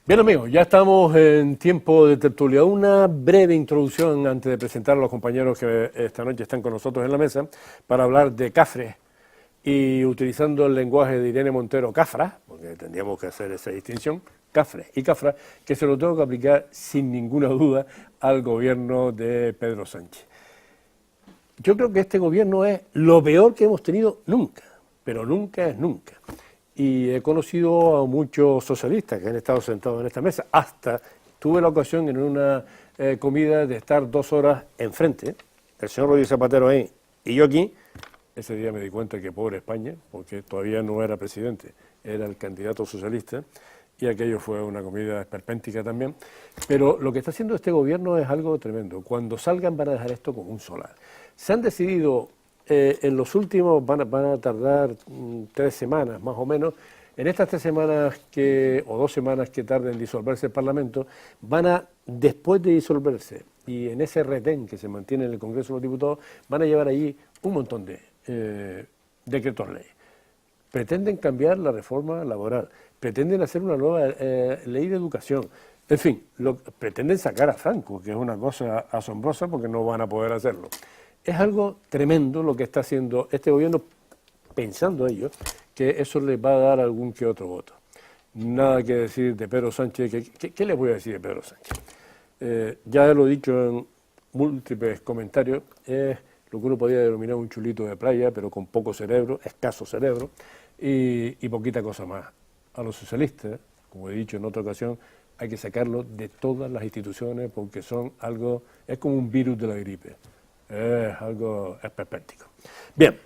Bien amigos, ya estamos en tiempo de tertulia. Una breve introducción antes de presentar a los compañeros que esta noche están con nosotros en la mesa para hablar de Cafres y utilizando el lenguaje de Irene Montero, Cafra, porque tendríamos que hacer esa distinción, Cafres y Cafra, que se lo tengo que aplicar sin ninguna duda al gobierno de Pedro Sánchez. Yo creo que este gobierno es lo peor que hemos tenido nunca, pero nunca es nunca. Y he conocido a muchos socialistas que han estado sentados en esta mesa. Hasta tuve la ocasión en una comida de estar 2 horas enfrente, el señor Rodríguez Zapatero ahí y yo aquí. Ese día me di cuenta que pobre España, porque todavía no era presidente, era el candidato socialista, y aquello fue una comida esperpéntica también. Pero lo que está haciendo este gobierno es algo tremendo. Cuando salgan van a dejar esto como un solar. Se han decidido... en los últimos van a tardar 3 semanas más o menos. En estas 3 semanas o 2 semanas que tarden en disolverse el Parlamento, después de disolverse y en ese retén que se mantiene en el Congreso de los Diputados, van a llevar allí un montón de decretos ley. Pretenden cambiar la reforma laboral, pretenden hacer una nueva ley de educación. En fin, pretenden sacar a Franco, que es una cosa asombrosa porque no van a poder hacerlo. Es algo tremendo lo que está haciendo este gobierno, pensando ellos que eso les va a dar algún que otro voto. Nada que decir de Pedro Sánchez. ¿Qué les voy a decir de Pedro Sánchez? Ya lo he dicho en múltiples comentarios, es lo que uno podría denominar un chulito de playa, pero con poco cerebro, escaso cerebro, y poquita cosa más. A los socialistas, como he dicho en otra ocasión, hay que sacarlos de todas las instituciones porque es como un virus de la gripe. Es algo esperpéntico. Bien,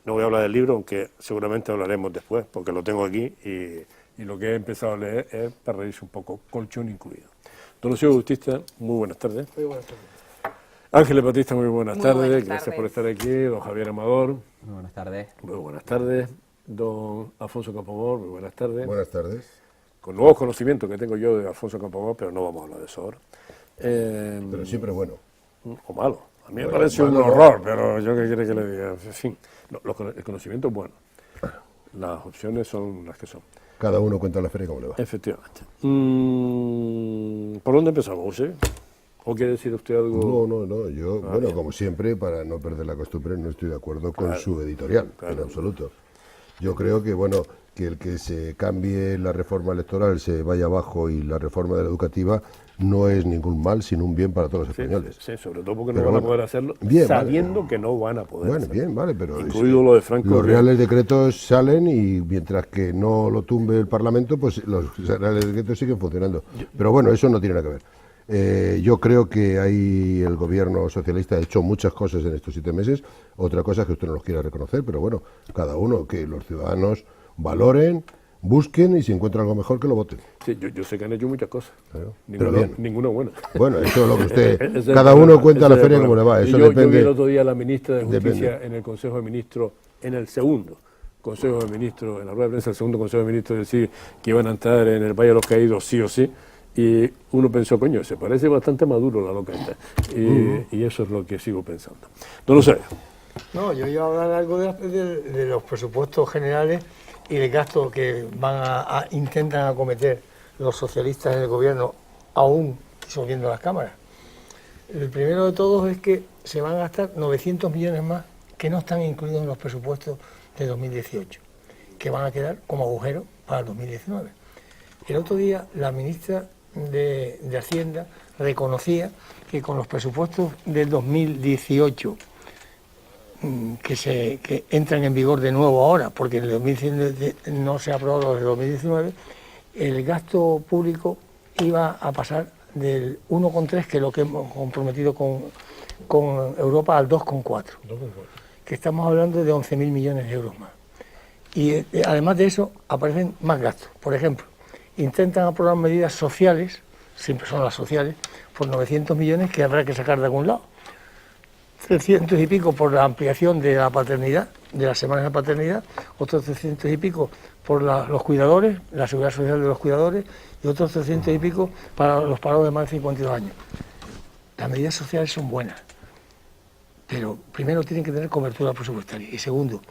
no voy a hablar del libro, aunque seguramente hablaremos después, porque lo tengo aquí y lo que he empezado a leer es para reírse un poco, colchón incluido. Don Lucio Bautista, muy buenas tardes. Muy buenas tardes. Ángeles Batista, muy buenas tardes. Buenas Gracias tardes por estar aquí. Don Javier Amador. Muy buenas tardes. Muy buenas tardes. Don Alfonso Campomor, muy buenas tardes. Buenas tardes. Con nuevos conocimientos que tengo yo de Alfonso Campomor, pero no vamos a hablar de eso ahora. Pero siempre bueno. O malo. A mí me Bueno, parece un malo, horror, pero yo qué quiere que le diga. En fin, el conocimiento es bueno. Las opciones son las que son. Cada uno cuenta la feria como le va. Efectivamente. ¿Por dónde empezamos, José? ¿O quiere decir usted algo? No. Yo, como siempre, para no perder la costumbre, no estoy de acuerdo con su editorial, en absoluto. Yo creo que, que el que se cambie la reforma electoral, se vaya abajo y la reforma de la educativa, no es ningún mal, sino un bien para todos los españoles. Sí, sobre todo porque no van a poder hacerlo sabiendo que no van a poder hacerlo. Bien, vale, pero... Incluido lo de Franco. Los reales decretos salen y mientras que no lo tumbe el Parlamento, pues los reales decretos siguen funcionando. Pero bueno, eso no tiene nada que ver. Yo creo que ahí el gobierno socialista ha hecho muchas cosas en estos 7 meses. Otra cosa es que usted no los quiera reconocer, pero bueno, cada uno, que los ciudadanos valoren, busquen y si encuentran algo mejor que lo voten. Sí, yo sé que han hecho muchas cosas. Claro, ninguna buena. Bueno, eso es lo que usted... cada uno cuenta la feria como le va. Eso yo depende... Yo vi el otro día a la ministra de Justicia en el Consejo de Ministros, en el segundo Consejo de Ministros, en la rueda de prensa del segundo Consejo de Ministros, decir que iban a entrar en el Valle de los Caídos sí o sí. Y uno pensó, coño, se parece bastante Maduro la loca esta. Y eso es lo que sigo pensando. No lo sé. No, yo iba a hablar algo de los presupuestos generales y el gasto que intentan acometer los socialistas en el gobierno, aún disolviendo las cámaras. El primero de todos es que se van a gastar 900 millones más que no están incluidos en los presupuestos de 2018, que van a quedar como agujero para el 2019. El otro día la ministra de Hacienda reconocía que con los presupuestos del 2018 que entran en vigor de nuevo ahora, porque en el 2019 no se ha aprobado los de 2019, el gasto público iba a pasar del 1,3, que es lo que hemos comprometido con Europa, al 2,4, que estamos hablando de 11.000 millones de euros más. Y además de eso aparecen más gastos. Por ejemplo, intentan aprobar medidas sociales, siempre son las sociales, por 900 millones que habrá que sacar de algún lado. 300 y pico por la ampliación de la paternidad, de las semanas de paternidad, otros 300 y pico por los cuidadores, la seguridad social de los cuidadores, y otros 300 y pico para los parados de más de 52 años. Las medidas sociales son buenas, pero primero tienen que tener cobertura presupuestaria, y segundo,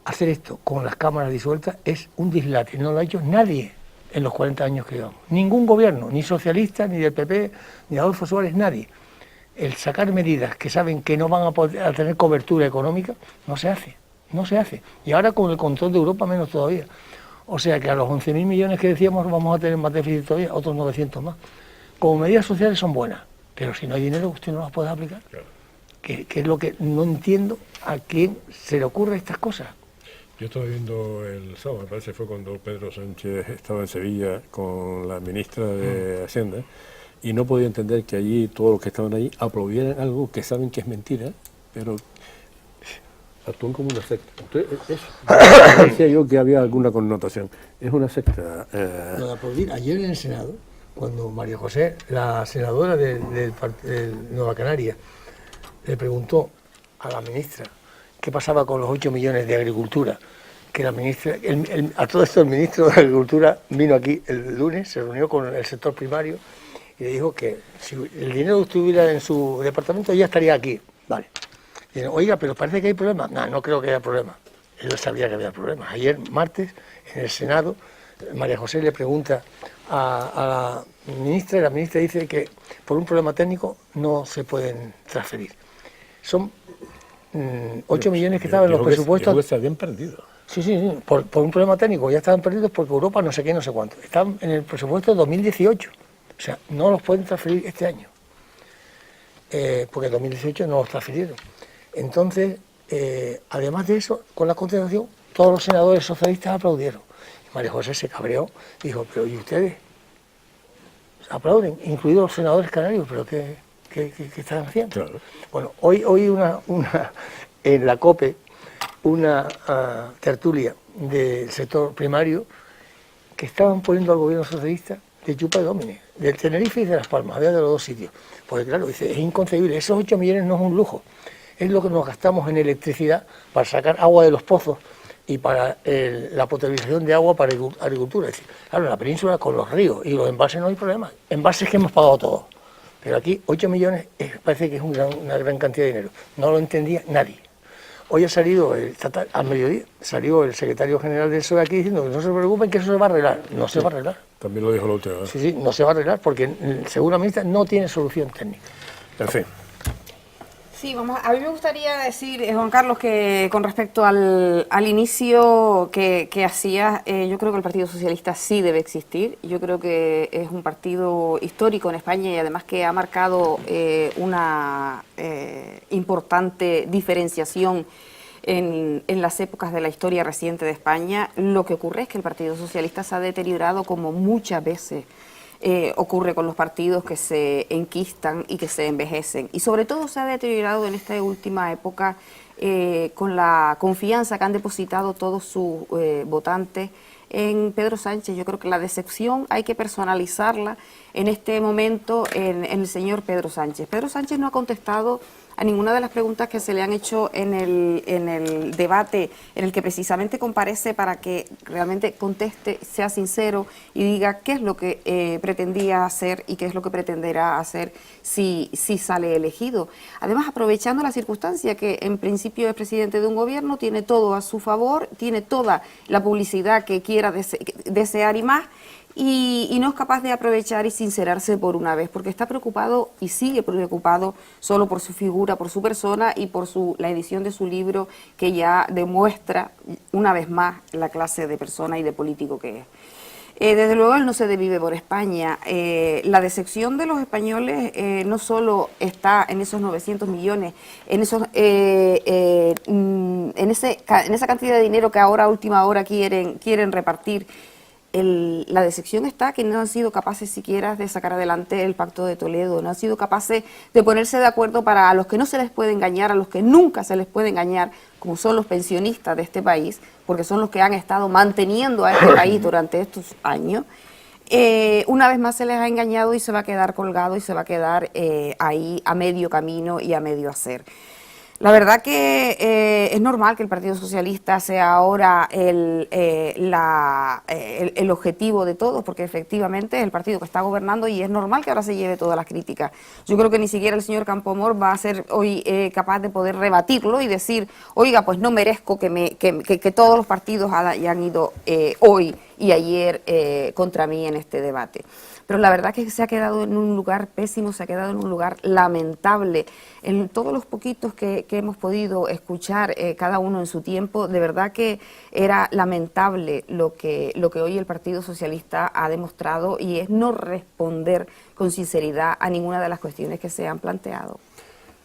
hacer esto con las cámaras disueltas es un dislate, no lo ha hecho nadie en los 40 años que llevamos. Ningún gobierno, ni socialista, ni del PP, ni Adolfo Suárez, nadie. El sacar medidas que saben que no van a tener cobertura económica, no se hace, no se hace. Y ahora con el control de Europa menos todavía. O sea que a los 11.000 millones que decíamos vamos a tener más déficit todavía, otros 900 más. Como medidas sociales son buenas, pero si no hay dinero usted no las puede aplicar. Claro. Que es lo que no entiendo a quién se le ocurre estas cosas. Yo estaba viendo el sábado, me parece fue cuando Pedro Sánchez estaba en Sevilla con la ministra de Hacienda, y no podía entender que allí todos los que estaban allí aplaudieran algo que saben que es mentira, pero actúan como una secta. Entonces, decía yo que había alguna connotación. Es una secta. Lo de aplaudir, ayer en el Senado, cuando María José, la senadora de Nueva Canaria, le preguntó a la ministra qué pasaba con los 8 millones de agricultura, que la ministra, a todo esto el ministro de Agricultura vino aquí el lunes, se reunió con el sector primario y le dijo que si el dinero estuviera en su departamento ya estaría aquí. Vale. Y dijo, oiga, pero parece que hay problemas. No, no creo que haya problemas. Él sabía que había problemas. Ayer, martes, en el Senado, María José le pregunta a la ministra y la ministra dice que por un problema técnico no se pueden transferir. Son 8 millones que estaban en los presupuestos. Que se habían perdido. Sí, por un problema técnico ya estaban perdidos porque Europa no sé qué, no sé cuánto. Están en el presupuesto de 2018. O sea, no los pueden transferir este año. Porque en 2018 no los transfirieron. Entonces, además de eso, con la contestación, todos los senadores socialistas aplaudieron. Y María José se cabreó, dijo, pero ¿y ustedes? Aplauden, incluidos los senadores canarios, pero ¿qué están haciendo? Claro. Bueno, hoy en la COPE, una tertulia del sector primario que estaban poniendo al gobierno socialista de chupa de Domine, de Tenerife y de Las Palmas, había de los dos sitios. Porque claro, dice, es inconcebible, esos 8 millones no es un lujo, es lo que nos gastamos en electricidad para sacar agua de los pozos y para la potabilización de agua para agricultura. Es decir, claro, en la península con los ríos y los embalses no hay problema, embalses que hemos pagado todos. Pero aquí 8 millones parece que es una gran cantidad de dinero. No lo entendía nadie. Hoy ha salido, al mediodía, salió el secretario general del PSOE aquí diciendo que no se preocupen, que eso se va a arreglar. No se va a arreglar. También lo dijo la última vez. Sí, no se va a arreglar porque, según la ministra, no tiene solución técnica. En fin. Sí, a mí me gustaría decir, Juan Carlos, que con respecto al inicio que hacías, yo creo que el Partido Socialista sí debe existir. Yo creo que es un partido histórico en España y además que ha marcado una importante diferenciación en las épocas de la historia reciente de España. Lo que ocurre es que el Partido Socialista se ha deteriorado como muchas veces ocurre con los partidos que se enquistan y que se envejecen. Y sobre todo se ha deteriorado en esta última época con la confianza que han depositado todos sus votantes en Pedro Sánchez. Yo creo que la decepción hay que personalizarla en este momento en el señor Pedro Sánchez. Pedro Sánchez no ha contestado a ninguna de las preguntas que se le han hecho en el debate en el que precisamente comparece para que realmente conteste, sea sincero y diga qué es lo que pretendía hacer y qué es lo que pretenderá hacer si sale elegido. Además, aprovechando la circunstancia que en principio es presidente de un gobierno, tiene todo a su favor, tiene toda la publicidad que quiera desear y más, y no es capaz de aprovechar y sincerarse por una vez, porque está preocupado y sigue preocupado solo por su figura, por su persona y por la edición de su libro, que ya demuestra una vez más la clase de persona y de político que es. Desde luego él no se desvive por España. La decepción de los españoles no solo está en esos 900 millones, en esa cantidad de dinero que ahora a última hora quieren repartir. La decepción está que no han sido capaces siquiera de sacar adelante el Pacto de Toledo, no han sido capaces de ponerse de acuerdo para a los que no se les puede engañar, a los que nunca se les puede engañar, como son los pensionistas de este país, porque son los que han estado manteniendo a este país durante estos años. Una vez más se les ha engañado y se va a quedar colgado y se va a quedar ahí a medio camino y a medio hacer. La verdad que es normal que el Partido Socialista sea ahora el objetivo de todos, porque efectivamente es el partido que está gobernando y es normal que ahora se lleve todas las críticas. Yo creo que ni siquiera el señor Campoamor va a ser hoy capaz de poder rebatirlo y decir, oiga, pues no merezco que todos los partidos hayan ido hoy y ayer contra mí en este debate. Pero la verdad que se ha quedado en un lugar pésimo, se ha quedado en un lugar lamentable. En todos los poquitos que hemos podido escuchar, cada uno en su tiempo, de verdad que era lamentable lo que hoy el Partido Socialista ha demostrado, y es no responder con sinceridad a ninguna de las cuestiones que se han planteado.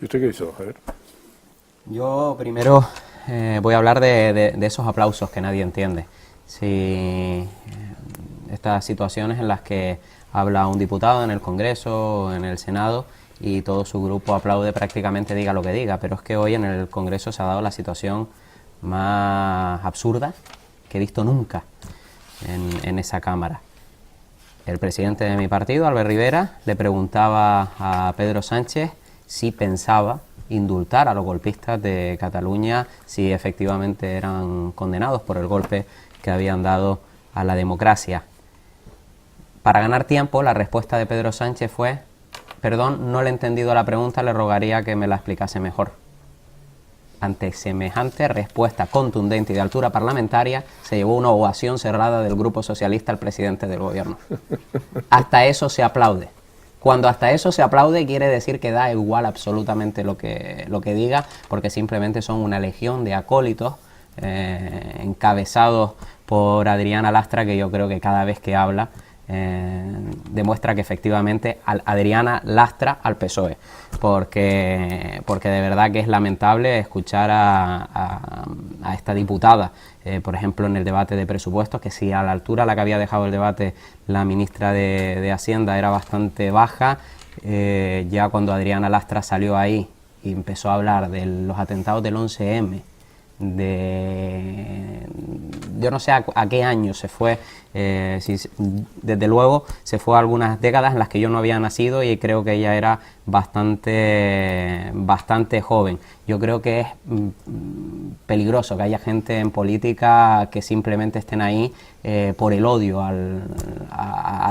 ¿Y usted qué hizo, Javier? Yo primero voy a hablar de esos aplausos que nadie entiende. Si estas situaciones en las que habla un diputado en el Congreso o en el Senado y todo su grupo aplaude prácticamente diga lo que diga, pero es que hoy en el Congreso se ha dado la situación más absurda que he visto nunca en esa Cámara. El presidente de mi partido, Albert Rivera, le preguntaba a Pedro Sánchez si pensaba indultar a los golpistas de Cataluña si efectivamente eran condenados por el golpe que habían dado a la democracia. Para ganar tiempo, la respuesta de Pedro Sánchez fue: perdón, no le he entendido la pregunta, le rogaría que me la explicase mejor. Ante semejante respuesta contundente y de altura parlamentaria, se llevó una ovación cerrada del Grupo Socialista al presidente del Gobierno. Hasta eso se aplaude. Cuando hasta eso se aplaude, quiere decir que da igual absolutamente lo que diga, porque simplemente son una legión de acólitos encabezados por Adriana Lastra, que yo creo que cada vez que habla demuestra que efectivamente Adriana lastra al PSOE, porque de verdad que es lamentable escuchar a esta diputada, por ejemplo, en el debate de presupuestos, que si a la altura a la que había dejado el debate la ministra de Hacienda era bastante baja, ya cuando Adriana Lastra salió ahí y empezó a hablar de los atentados del 11M, yo no sé a qué año se fue, desde luego se fue a algunas décadas en las que yo no había nacido, y creo que ella era bastante joven. Yo creo que es peligroso que haya gente en política que simplemente estén ahí por el odio al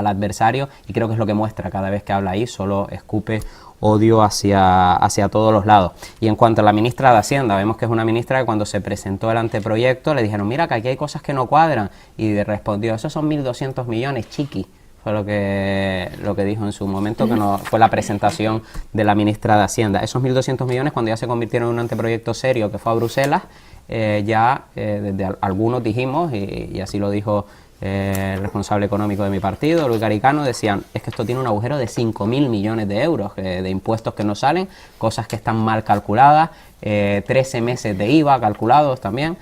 adversario, y creo que es lo que muestra cada vez que habla ahí, solo escupe odio hacia todos los lados. Y en cuanto a la ministra de Hacienda, vemos que es una ministra que cuando se presentó el anteproyecto le dijeron: mira, que aquí hay cosas que no cuadran, y respondió: esos son 1.200 millones, chiqui. Fue lo que dijo en su momento, que no fue la presentación de la ministra de Hacienda. Esos 1.200 millones, cuando ya se convirtieron en un anteproyecto serio que fue a Bruselas, desde algunos dijimos, y así lo dijo el responsable económico de mi partido, Luis Garicano, decían: es que esto tiene un agujero de 5.000 millones de euros de impuestos que no salen, cosas que están mal calculadas, 13 meses de IVA calculados también,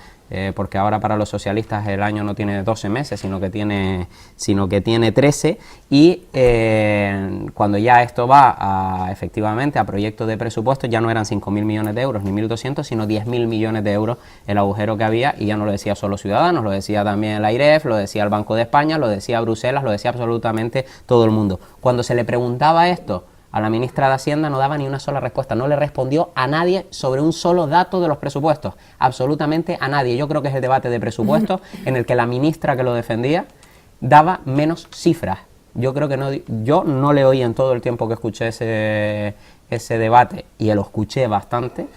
porque ahora para los socialistas el año no tiene 12 meses, sino que tiene 13, y cuando ya esto va efectivamente a proyectos de presupuesto, ya no eran 5.000 millones de euros ni 1.200, sino 10.000 millones de euros el agujero que había, y ya no lo decía solo Ciudadanos, lo decía también el AIREF, lo decía el Banco de España, lo decía Bruselas, lo decía absolutamente todo el mundo. Cuando se le preguntaba esto a la ministra de Hacienda, no daba ni una sola respuesta, no le respondió a nadie sobre un solo dato de los presupuestos, absolutamente a nadie. Yo creo que es el debate de presupuestos en el que la ministra que lo defendía daba menos cifras. Yo creo que yo no le oí en todo el tiempo que escuché ese debate, y lo escuché bastante.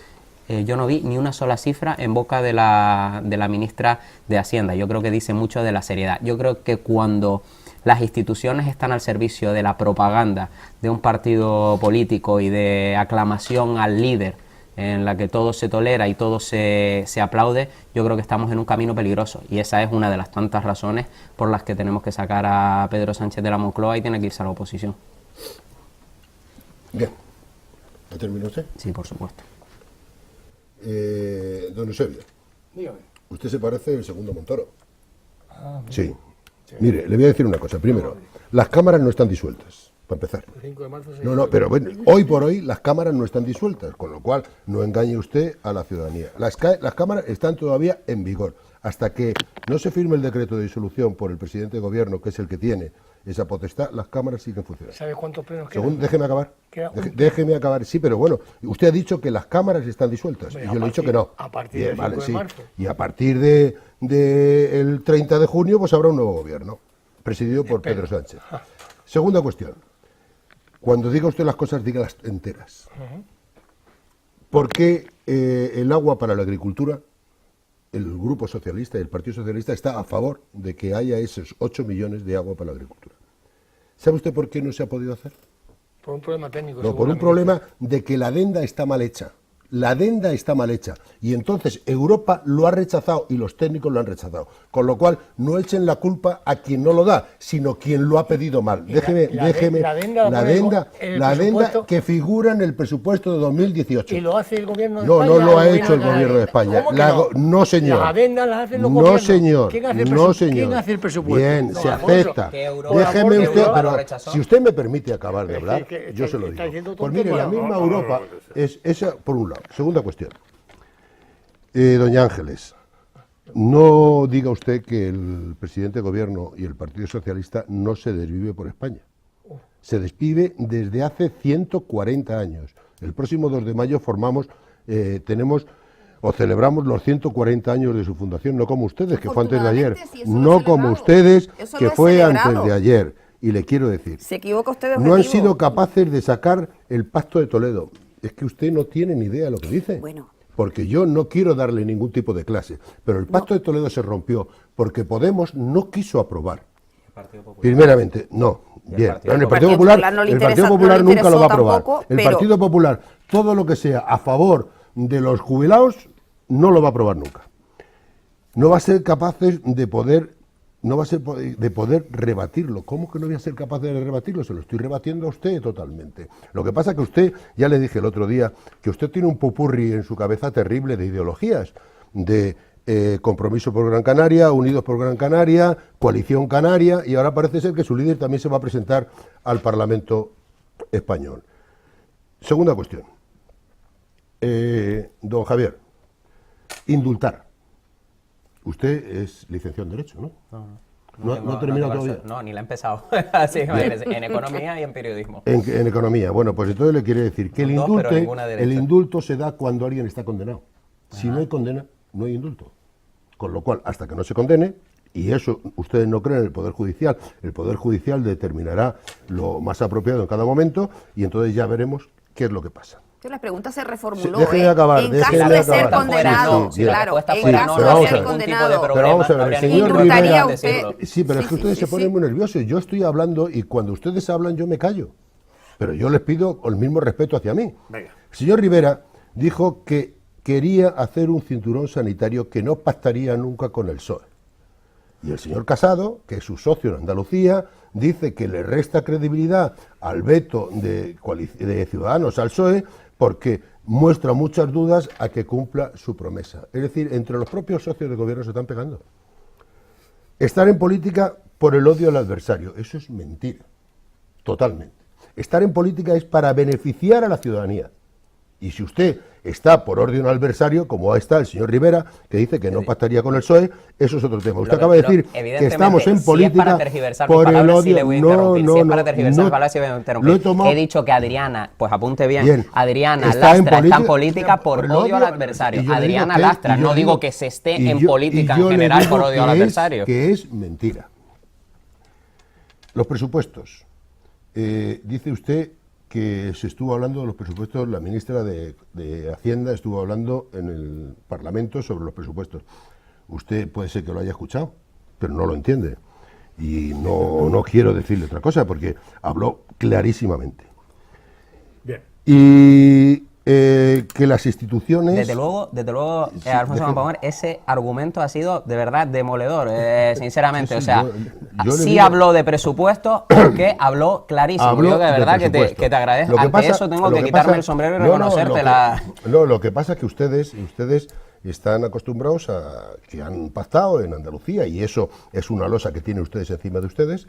Yo no vi ni una sola cifra en boca de la ministra de Hacienda. Yo creo que dice mucho de la seriedad. Yo creo que cuando las instituciones están al servicio de la propaganda de un partido político y de aclamación al líder, en la que todo se tolera y todo se aplaude, yo creo que estamos en un camino peligroso, y esa es una de las tantas razones por las que tenemos que sacar a Pedro Sánchez de la Moncloa y tiene que irse a la oposición. Bien. ¿Ha terminado usted? Sí, por supuesto. Don Eusebio, Dígame. usted se parece al segundo Montoro. Sí. Mire, le voy a decir una cosa. Primero, las cámaras no están disueltas, para empezar. El 5 de marzo No, pero bueno, hoy por hoy las cámaras no están disueltas, con lo cual no engañe usted a la ciudadanía. Las cámaras están todavía en vigor. Hasta que no se firme el decreto de disolución por el presidente de gobierno, que es el que tiene esa potestad, las cámaras siguen funcionando. ¿Sabes cuántos plenos quedan? Déjeme acabar. Déjeme acabar. Sí, pero bueno, usted ha dicho que las cámaras están disueltas, y yo le he dicho que no. A partir del 5 de marzo. Y a partir del 30 de junio pues habrá un nuevo gobierno, presidido por Pedro Sánchez. Segunda cuestión. Cuando diga usted las cosas, dígalas enteras. ¿Por qué el agua para la agricultura el Grupo Socialista y el Partido Socialista está a favor de que haya esos 8 millones de agua para la agricultura. ¿Sabe usted por qué no se ha podido hacer? Por un problema técnico. No, por un problema de que la adenda está mal hecha. La adenda está mal hecha y entonces Europa lo ha rechazado y los técnicos lo han rechazado. Con lo cual, no echen la culpa a quien no lo da, sino quien lo ha pedido mal. Déjeme, la adenda que figura en el presupuesto de 2018. ¿Y lo hace el gobierno de España? No, no lo ha hecho el gobierno de España. No, señor. Las adendas las hacen los no, gobiernos. señor. ¿Quién hace ¿Quién hace el presupuesto? Bien, se acepta. Déjeme usted, pero si usted me permite acabar de hablar, yo se lo digo. Pues mire, la misma Europa es esa, por un lado. Segunda cuestión. Doña Ángeles, no diga usted que el presidente de gobierno y el Partido Socialista no se desvive por España. Se desvive desde hace 140 años. El próximo 2 de mayo celebramos los 140 años de su fundación, no como ustedes, que fue antes de ayer. No como ustedes, que fue antes de ayer. Y le quiero decir, se equivoca usted de no han objetivo. sido capaces de sacar el Pacto de Toledo. Es que usted no tiene ni idea de lo que dice. Bueno. Porque yo no quiero darle ningún tipo de clase, pero el Pacto de Toledo se rompió porque Podemos no quiso aprobar. Primeramente, no. Bien. El Partido Popular, no le el Partido interesa, Popular no le nunca lo va a aprobar. tampoco, El pero... Partido Popular, todo lo que sea a favor de los jubilados, no lo va a aprobar nunca. No va a ser capaces de poder rebatirlo. ¿Cómo que no voy a ser capaz de rebatirlo? Se lo estoy rebatiendo a usted totalmente. Lo que pasa es que usted, ya le dije el otro día, que usted tiene un popurrí en su cabeza terrible de ideologías, de Compromiso por Gran Canaria, Unidos por Gran Canaria, Coalición Canaria, y ahora parece ser que su líder también se va a presentar al Parlamento español. Segunda cuestión. Don Javier, indultar. Usted es licenciado en Derecho, ¿no? No ha terminado todavía. No, ni la he empezado. Así, en economía y en periodismo. En economía. Bueno, pues entonces le quiere decir que el indulto se da cuando alguien está condenado. Si no hay condena, no hay indulto. Con lo cual, hasta que no se condene, y eso ustedes no creen en el Poder Judicial, el Poder Judicial determinará lo más apropiado en cada momento y entonces ya veremos qué es lo que pasa. La pregunta se reformuló. Déjeme acabar, en caso de ser condenado, claro, en caso de ser condenado, pero vamos a ver, el señor indultaría Rivera, usted. sí, pero es que ustedes se ponen muy nerviosos. Yo estoy hablando y cuando ustedes hablan yo me callo. Pero yo les pido el mismo respeto hacia mí. Venga. El señor Rivera dijo que quería hacer un cinturón sanitario que no pactaría nunca con el PSOE. Y el señor Casado, que es su socio en Andalucía, dice que le resta credibilidad al veto de Ciudadanos al PSOE porque muestra muchas dudas a que cumpla su promesa. Es decir, entre los propios socios de gobierno se están pegando. Estar en política por el odio al adversario, eso es mentira, totalmente. Estar en política es para beneficiar a la ciudadanía. Y si usted está por orden al adversario, como está el señor Rivera, que dice que no pactaría con el PSOE, eso es otro tema. Usted acaba de decir que estamos en política por el odio. He dicho que Adriana, pues apunte bien, Adriana Lastra está en política por odio al adversario. Adriana Lastra, no digo que se esté en política en general por odio al adversario. Que es mentira. Los presupuestos. Dice usted que se estuvo hablando de los presupuestos, la ministra de Hacienda estuvo hablando en el Parlamento sobre los presupuestos. Usted puede ser que lo haya escuchado, pero no lo entiende. Y no quiero decirle otra cosa, porque habló clarísimamente. Bien. Y que las instituciones... Desde luego, Sí, Alfonso Campoamor, ese argumento ha sido de verdad demoledor, sinceramente. Sí, O sea, yo sí digo, habló de presupuestos porque habló clarísimo. habló Yo de verdad que presupuesto. te agradezco. Lo que Ante pasa- eso tengo lo que que quitarme pasa- el sombrero y No, reconocerte la... lo que pasa es que ustedes están acostumbrados a que han pactado en Andalucía, y eso es una losa que tienen ustedes encima de ustedes.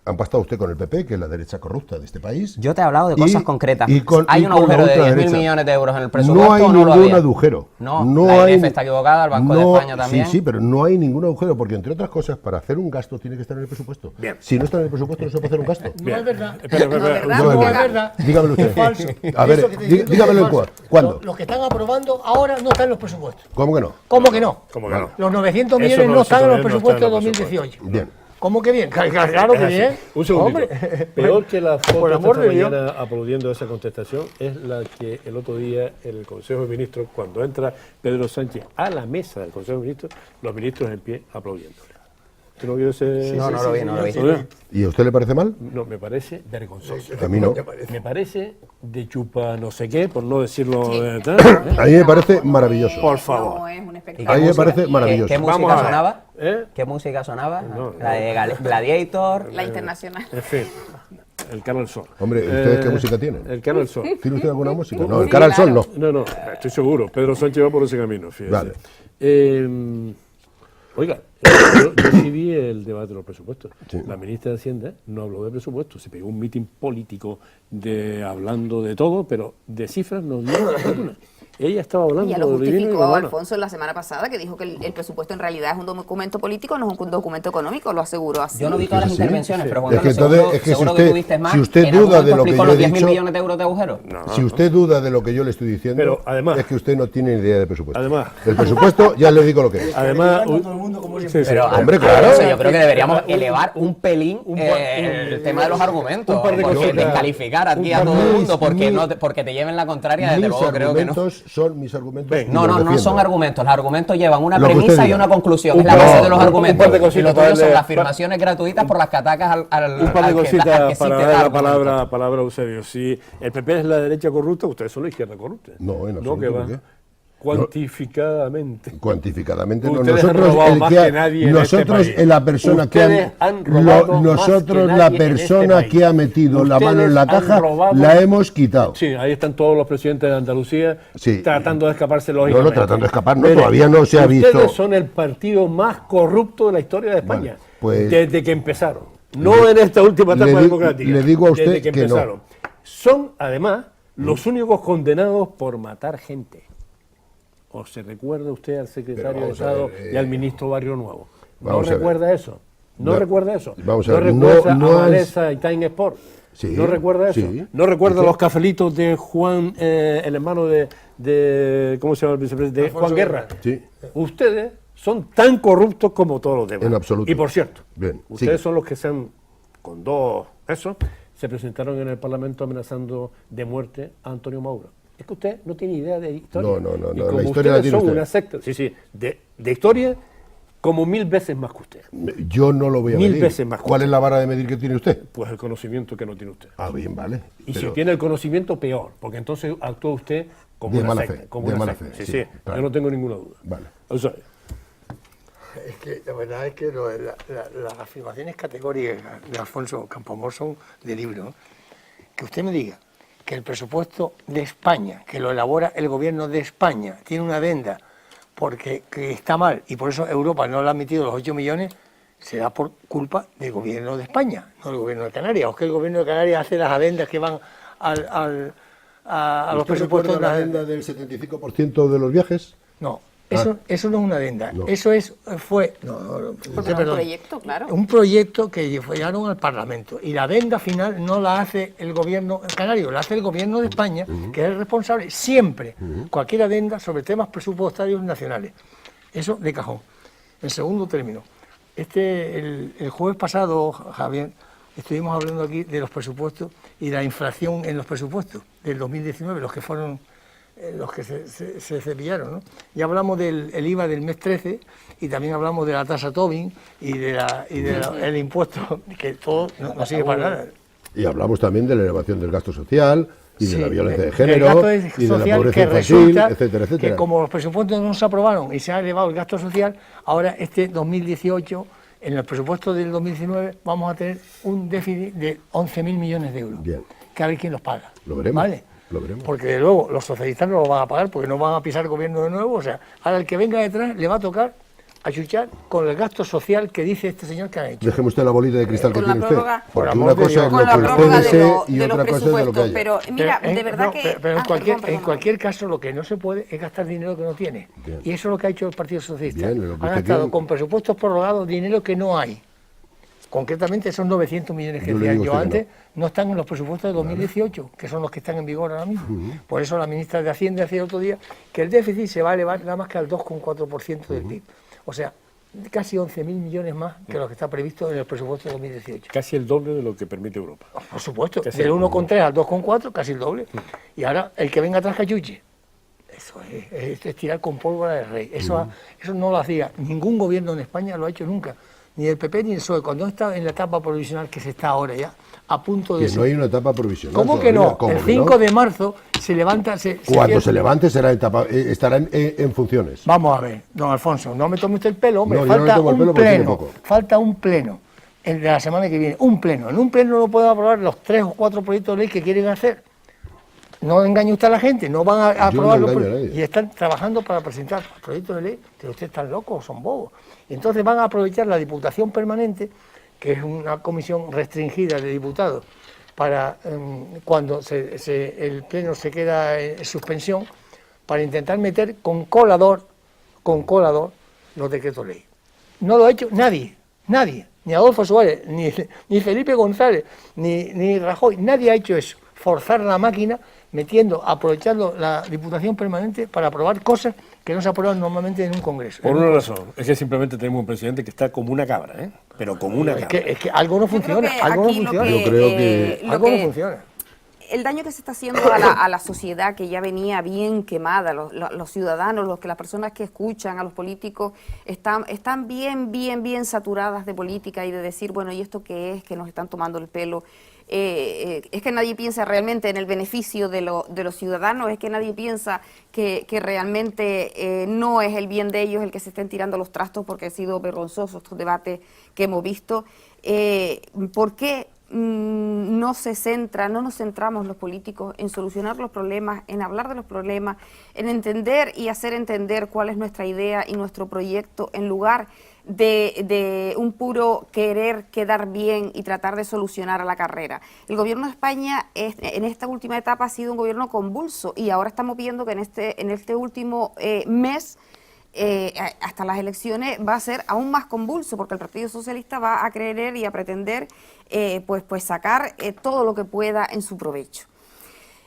Han pactado usted con el PP, que es la derecha corrupta de este país. Yo te he hablado de cosas concretas. ¿Hay un con la agujero de 10.000 ultraderecha. millones de euros en el presupuesto No hay o no lo ningún había? agujero. No, la IMF está equivocada, el Banco de España también. Sí, pero no hay ningún agujero, porque entre otras cosas, para hacer un gasto tiene que estar en el presupuesto. Bien. Si no está en el presupuesto, no se puede hacer un gasto. No es verdad. Espera, No es verdad. No No es es verdad. Dígamelo usted. Es falso. A ver, Eso que te estoy diciendo dígamelo es en falso. ¿cuándo? Los que están aprobando ahora no están en los presupuestos. ¿Cómo que no? ¿Cómo que no? ¿Cómo que no? Los 900 Eso millones no no están en los no están presupuestos de en los 2018. Bien. ¿Cómo que bien? Claro que bien. Un segundito. Hombre. Peor que la Por foto de amor esta de Dios. mañana aplaudiendo esa contestación es la que el otro día en el Consejo de Ministros, cuando entra Pedro Sánchez a la mesa del Consejo de Ministros, los ministros en pie aplaudiéndole. ¿Tú no vio ese? No, no lo vi, no lo vi. ¿No lo vio? ¿Y a usted le parece mal? No, me parece vergonzoso. A mí no. Me parece de chupa no sé qué, por no decirlo de tal. A mí me parece maravilloso. Por favor. No es un ¿Y espectáculo. A mí me música- parece maravilloso. ¿Qué música Vamos a ver. sonaba? ¿Eh? ¿Qué música sonaba? No, La de Gladiator. La internacional. En fin, el Canal Sol. Hombre, ¿ustedes qué música tienen? El Canal Sol. ¿Tiene usted alguna música? No, Sí, el cara al sol no. claro. No, estoy seguro. Pedro Sánchez va por ese camino, fíjese. Vale. Oiga, yo sí vi el debate de los presupuestos. Sí. La ministra de Hacienda no habló de presupuestos, se pegó un mitin político hablando de todo, pero de cifras no dio ninguna. Ella estaba hablando Y ya lo de divino y justificó romano. Alfonso la semana pasada, que dijo que el presupuesto en realidad es un documento político, no es un documento económico, lo aseguró así. Yo no vi todas las Sí, intervenciones, sí. pero Juan Es que Carlos, entonces, seguro, es que si seguro usted- que tuviste más. si usted ¿En algún duda de momento lo que explicó yo los he 10.000 dicho- millones de euros de agujero? Si usted duda de lo que yo le estoy diciendo, Pero, además- es que usted no tiene ni idea de presupuesto. Además- el presupuesto ya le digo lo que es. Además, como sí, siempre. sí. Pero, Hombre, Alfonso, claro. yo creo que deberíamos elevar un pelín un el tema de los argumentos. un par de porque cositas. descalificar aquí Un a par todo de- el mundo porque, mis- no te, porque te lleven la contraria, desde Mis luego creo que no. argumentos son mis argumentos. Ven. y No, los no, no defiendo. son argumentos. Los argumentos llevan una Lo que usted premisa y diga. una conclusión. Un Es la par- base de los un argumentos. par de cositas Y lo para tuyo son darle- las afirmaciones gratuitas por las que atacas al un par de al que- al cositas que sí para te dar da la argumentos. palabra a Eusebio. Si el PP es la derecha corrupta, ustedes son la izquierda corrupta. No, en absoluto, que va. ¿por qué? Cuantificadamente. Cuantificadamente no. Ustedes han Nosotros, robado más que nadie en nosotros este país. en la persona que Ustedes han robado más nosotros que la nadie en este persona país. que ha metido la mano en la Ustedes han caja robado- la hemos quitado. Sí, ahí están todos los presidentes de Andalucía Sí. tratando de escaparse No, lógicamente. tratando de escapar, no, Mire, todavía no se ha visto. Ustedes son el partido más corrupto de la historia de España, Bueno, pues- desde que empezaron. No en esta última etapa democrática. le digo a usted desde que que no. empezaron. Son, además, los únicos condenados por matar gente. ¿O se recuerda usted al secretario de vamos a Estado ver, y al ministro Barrio Nuevo? ¿No vamos a ver. recuerda eso? ¿No No, recuerda eso? vamos a ¿No ver, recuerda no a es- Vanessa y Time Sport? Sí, ¿No recuerda eso? sí. ¿No recuerda ¿Sí? los cafelitos de Juan, el hermano de ¿cómo se llama el vicepresidente? De Juan Guerra. Sí. Ustedes son tan corruptos como todos los demás. En absoluto. Y por cierto, Bien, ustedes sigue. son los que con dos, se presentaron en el Parlamento amenazando de muerte a Antonio Mauro. Es que usted no tiene idea de historia. No, Y la como historia la ustedes tiene son usted. una secta, de historia como 1000 veces más que usted. Yo no lo voy a 1000 medir. veces más. ¿Cuál es la vara de medir que tiene usted? Pues el conocimiento que no tiene usted. Ah, bien, vale. Y si Pero- tiene el conocimiento, peor, porque entonces actúa usted como De una mala secta. fe, Como de una mala secta. fe, Sí, sí, sí, claro. yo no tengo ninguna duda. Vale. O sea, Es que la verdad es que las afirmaciones categóricas de Alfonso Campoamor son de libro, ¿no? Que usted me diga que el presupuesto de España, que lo elabora el gobierno de España, tiene una adenda porque que está mal y por eso Europa no le ha admitido los 8 millones, será por culpa del gobierno de España, no del gobierno de Canarias. O es que el gobierno de Canarias hace las adendas que van a los ¿Usted presupuestos recuerda la de adenda del 75% de los viajes? No, eso no es una adenda. No. Eso fue Porque era un proyecto, claro. un proyecto que llevaron al Parlamento. Y la adenda final no la hace el gobierno canario, la hace el gobierno de España, que es el responsable siempre, cualquier adenda sobre temas presupuestarios nacionales. Eso de cajón. En segundo término, el jueves pasado, Javier, estuvimos hablando aquí de los presupuestos y la inflación en los presupuestos del 2019, los que fueron los que se cepillaron, ¿no? Ya hablamos del IVA del mes 13 y también hablamos de la tasa Tobin y el impuesto, que todo no sirve para nada. Y hablamos también de la elevación del gasto social y de Sí, la violencia de del género gasto y de la social, pobreza que infantil, resulta etcétera, etcétera. que como los presupuestos no se aprobaron y se ha elevado el gasto social, ahora este 2018, en el presupuesto del 2019, vamos a tener un déficit de 11.000 millones de euros. Bien. Que a ver quién los paga. Lo veremos, ¿Vale? lo veremos. Porque de luego los socialistas no lo van a pagar porque no van a pisar el gobierno de nuevo. O sea, ahora el que venga detrás le va a tocar achuchar con el gasto social que dice este señor que ha hecho. Déjeme usted la bolita de cristal que Con la tiene usted. prórroga- Porque Por una amor de cosa Dios. es Con lo la que prórroga puede de, ser lo- y de los otra cosa es de lo que presupuestos. haya. Pero mira, Pero, de verdad que... pero Ah, perdón. en cualquier caso lo que no se puede es gastar dinero que no tiene. Bien. Y eso es lo que ha hecho el Partido Socialista. Bien, lo que Ha usted gastado quiere. con presupuestos prorrogados dinero que no hay. Concretamente esos 900 millones que Yo le decía digo yo a usted que antes no están en los presupuestos de 2018, que son los que están en vigor ahora mismo. Por eso la ministra de Hacienda decía el otro día que el déficit se va a elevar nada más que al 2,4% del PIB. O sea, casi 11.000 millones más que lo que está previsto en el presupuesto de 2018. Casi el doble de lo que permite Europa. Por supuesto, Casi del el 1,3 al 2,4, casi el doble. Y ahora el que venga atrás cachuche. Eso es tirar con pólvora de rey. Eso no lo hacía ningún gobierno en España, lo ha hecho nunca. Ni el PP ni el PSOE. Cuando está en la etapa provisional que se está ahora ya, a punto de... Que no hay una etapa provisional. ¿Cómo que todavía? no? ¿Cómo El que 5 no? de marzo se levanta... Cuando se levante estará en funciones. Vamos a ver, don Alfonso, no me tome usted el pelo, hombre, No, yo no le falta tomo el un pelo porque tiene pleno, poco. falta un pleno, el de la semana que viene, un pleno. En un pleno no pueden aprobar los 3 o 4 proyectos de ley que quieren hacer. No engañe usted a la gente, no van a Yo no aprobar los engaño a nadie. y están trabajando para presentar proyectos de ley, que ustedes están locos, son bobos. Y entonces van a aprovechar la Diputación Permanente, que es una comisión restringida de diputados, para cuando el pleno se queda en suspensión, para intentar meter con colador los decretos ley. No lo ha hecho nadie, ni Adolfo Suárez, ni Felipe González, ni Rajoy, nadie ha hecho eso, forzar la máquina aprovechando la Diputación Permanente para aprobar cosas que no se aprueban normalmente en un Congreso. Por una razón, es que simplemente tenemos un presidente que está como una cabra, ¿eh? Pero como una cabra. Es que algo no funciona, algo no aquí lo funciona. Yo creo que Algo no funciona. El daño que se está haciendo a la sociedad, que ya venía bien quemada, los ciudadanos, las personas que escuchan a los políticos, están bien saturadas de política y de decir, bueno, ¿y esto qué es? Que nos están tomando el pelo. Es que nadie piensa realmente en el beneficio de los ciudadanos, es que nadie piensa que realmente no es el bien de ellos el que se estén tirando los trastos, porque ha sido vergonzoso estos debates que hemos visto. ¿Por qué no nos centramos los políticos en solucionar los problemas, en hablar de los problemas, en entender y hacer entender cuál es nuestra idea y nuestro proyecto, en lugar de un puro querer quedar bien y tratar de solucionar a la carrera? El gobierno de España en esta última etapa ha sido un gobierno convulso y ahora estamos viendo que en este último mes, hasta las elecciones, va a ser aún más convulso, porque el Partido Socialista va a querer y a pretender pues sacar todo lo que pueda en su provecho.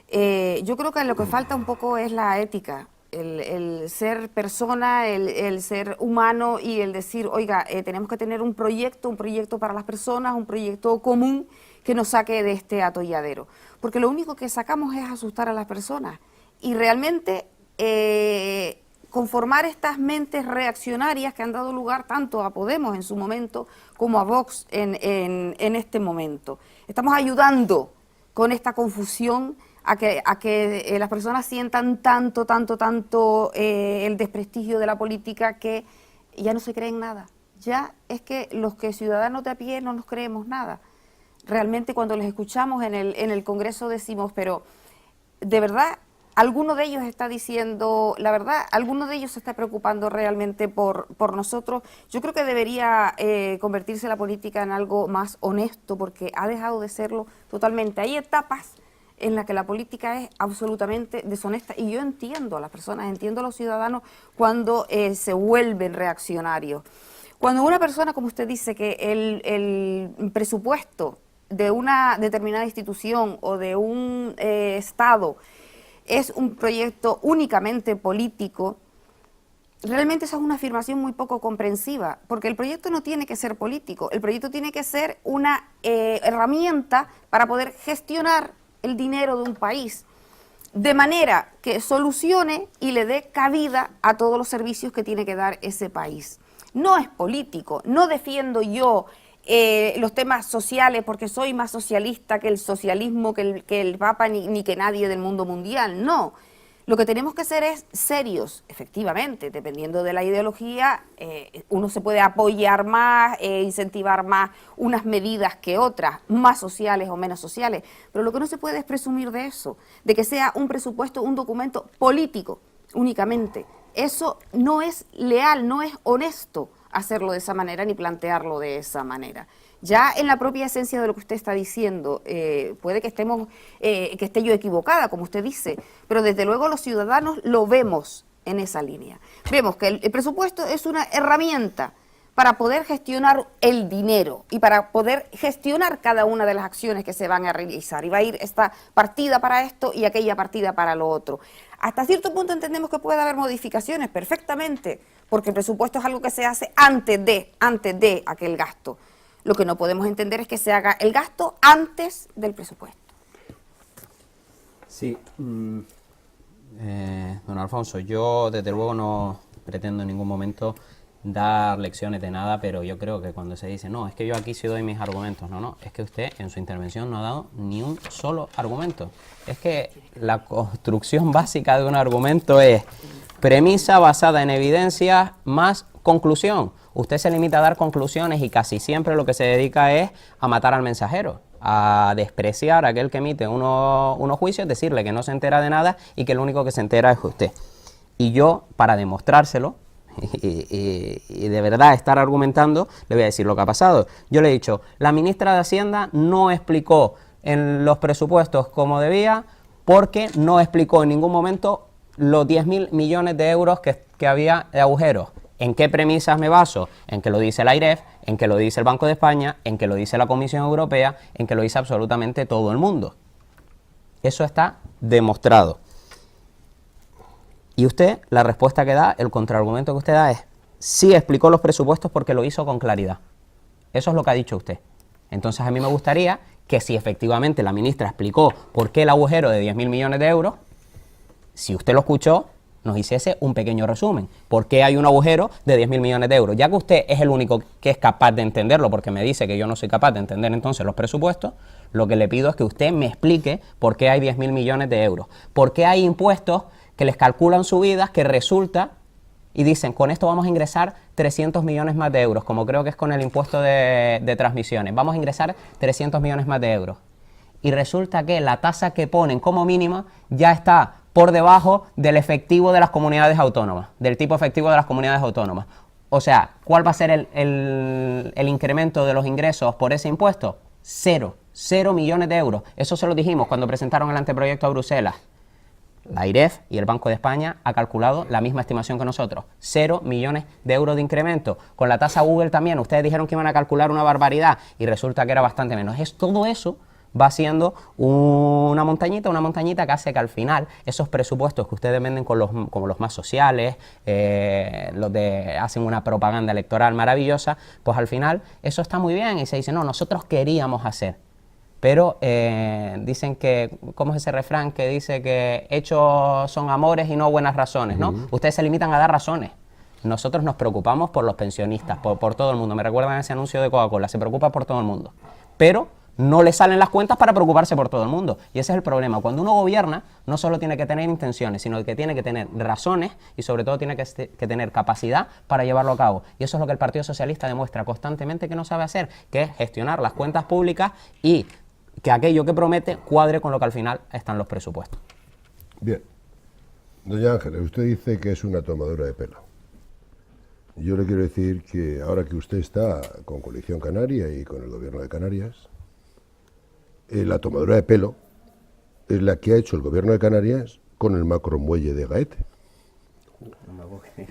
Yo creo que lo que falta un poco es la ética, el ser persona, el ser humano y el decir, oiga, tenemos que tener un proyecto para las personas, un proyecto común que nos saque de este atolladero. Porque lo único que sacamos es asustar a las personas y realmente conformar estas mentes reaccionarias que han dado lugar tanto a Podemos en su momento como a Vox en este momento. Estamos ayudando con esta confusión a que las personas sientan tanto el desprestigio de la política que ya no se creen nada. Ya es que los que ciudadanos de a pie no nos creemos nada. Realmente cuando les escuchamos en el Congreso decimos, pero de verdad, alguno de ellos está diciendo la verdad, alguno de ellos se está preocupando realmente por nosotros. Yo creo que debería convertirse la política en algo más honesto, porque ha dejado de serlo totalmente. Hay etapas en las que la política es absolutamente deshonesta y yo entiendo a las personas, entiendo a los ciudadanos cuando se vuelven reaccionarios. Cuando una persona, como usted dice, que el presupuesto de una determinada institución o de un Estado es un proyecto únicamente político, realmente esa es una afirmación muy poco comprensiva, porque el proyecto no tiene que ser político, el proyecto tiene que ser una herramienta para poder gestionar el dinero de un país, de manera que solucione y le dé cabida a todos los servicios que tiene que dar ese país. No es político, no defiendo yo los temas sociales porque soy más socialista que el socialismo, que el Papa ni que nadie del mundo mundial, no. Lo que tenemos que hacer es serios, efectivamente, dependiendo de la ideología, uno se puede apoyar más, incentivar más unas medidas que otras, más sociales o menos sociales, pero lo que no se puede es presumir de eso, de que sea un presupuesto, un documento político únicamente. Eso no es leal, no es honesto hacerlo de esa manera ni plantearlo de esa manera. Ya en la propia esencia de lo que usted está diciendo, puede que esté yo equivocada, como usted dice, pero desde luego los ciudadanos lo vemos en esa línea. Vemos que el presupuesto es una herramienta para poder gestionar el dinero y para poder gestionar cada una de las acciones que se van a realizar. Y va a ir esta partida para esto y aquella partida para lo otro. Hasta cierto punto entendemos que puede haber modificaciones perfectamente, porque el presupuesto es algo que se hace antes de aquel gasto. Lo que no podemos entender es que se haga el gasto antes del presupuesto. Sí, don Alfonso, yo desde luego no pretendo en ningún momento dar lecciones de nada, pero yo creo que cuando se dice, no, es que yo aquí sí doy mis argumentos, no, es que usted en su intervención no ha dado ni un solo argumento. Es que la construcción básica de un argumento es premisa basada en evidencias más conclusión. Usted se limita a dar conclusiones y casi siempre lo que se dedica es a matar al mensajero, a despreciar a aquel que emite unos juicios, decirle que no se entera de nada y que el único que se entera es usted. Y yo, para demostrárselo, y de verdad estar argumentando, le voy a decir lo que ha pasado. Yo le he dicho, la ministra de Hacienda no explicó en los presupuestos como debía, porque no explicó en ningún momento los 10.000 millones de euros que había de agujeros. ¿En qué premisas me baso? En que lo dice la AIREF, en que lo dice el Banco de España, en que lo dice la Comisión Europea, en que lo dice absolutamente todo el mundo. Eso está demostrado. Y usted, la respuesta que da, el contraargumento que usted da es, sí explicó los presupuestos porque lo hizo con claridad. Eso es lo que ha dicho usted. Entonces a mí me gustaría que si efectivamente la ministra explicó por qué el agujero de 10.000 millones de euros, si usted lo escuchó, nos hiciese un pequeño resumen. ¿Por qué hay un agujero de 10.000 millones de euros? Ya que usted es el único que es capaz de entenderlo, porque me dice que yo no soy capaz de entender entonces los presupuestos, lo que le pido es que usted me explique por qué hay 10.000 millones de euros. ¿Por qué hay impuestos que les calculan subidas que resulta y dicen, con esto vamos a ingresar 300 millones más de euros, como creo que es con el impuesto de transmisiones, vamos a ingresar 300 millones más de euros? Y resulta que la tasa que ponen como mínima ya está por debajo del efectivo de las comunidades autónomas, del tipo efectivo de las comunidades autónomas. O sea, ¿cuál va a ser el incremento de los ingresos por ese impuesto? 0 millones de euros. Eso se lo dijimos cuando presentaron el anteproyecto a Bruselas. La AIREF y el Banco de España ha calculado la misma estimación que nosotros, 0 millones de euros de incremento. Con la tasa Google también, ustedes dijeron que iban a calcular una barbaridad y resulta que era bastante menos. Todo eso va siendo una montañita que hace que al final esos presupuestos que ustedes venden como los más sociales, hacen una propaganda electoral maravillosa, pues al final eso está muy bien y se dice, no, nosotros queríamos hacer. Pero dicen que, ¿cómo es ese refrán que dice que hechos son amores y no buenas razones, ¿no? Ustedes se limitan a dar razones. Nosotros nos preocupamos por los pensionistas, por todo el mundo. Me recuerdan ese anuncio de Coca-Cola, se preocupa por todo el mundo. Pero no le salen las cuentas para preocuparse por todo el mundo. Y ese es el problema. Cuando uno gobierna, no solo tiene que tener intenciones, sino que tiene que tener razones y sobre todo tiene que tener capacidad para llevarlo a cabo. Y eso es lo que el Partido Socialista demuestra constantemente que no sabe hacer, que es gestionar las cuentas públicas y que aquello que promete cuadre con lo que al final están los presupuestos. Bien. Doña Ángeles, usted dice que es una tomadura de pelo. Yo le quiero decir que ahora que usted está con Coalición Canaria y con el Gobierno de Canarias, la tomadura de pelo es la que ha hecho el Gobierno de Canarias con el macromuelle de Gaete.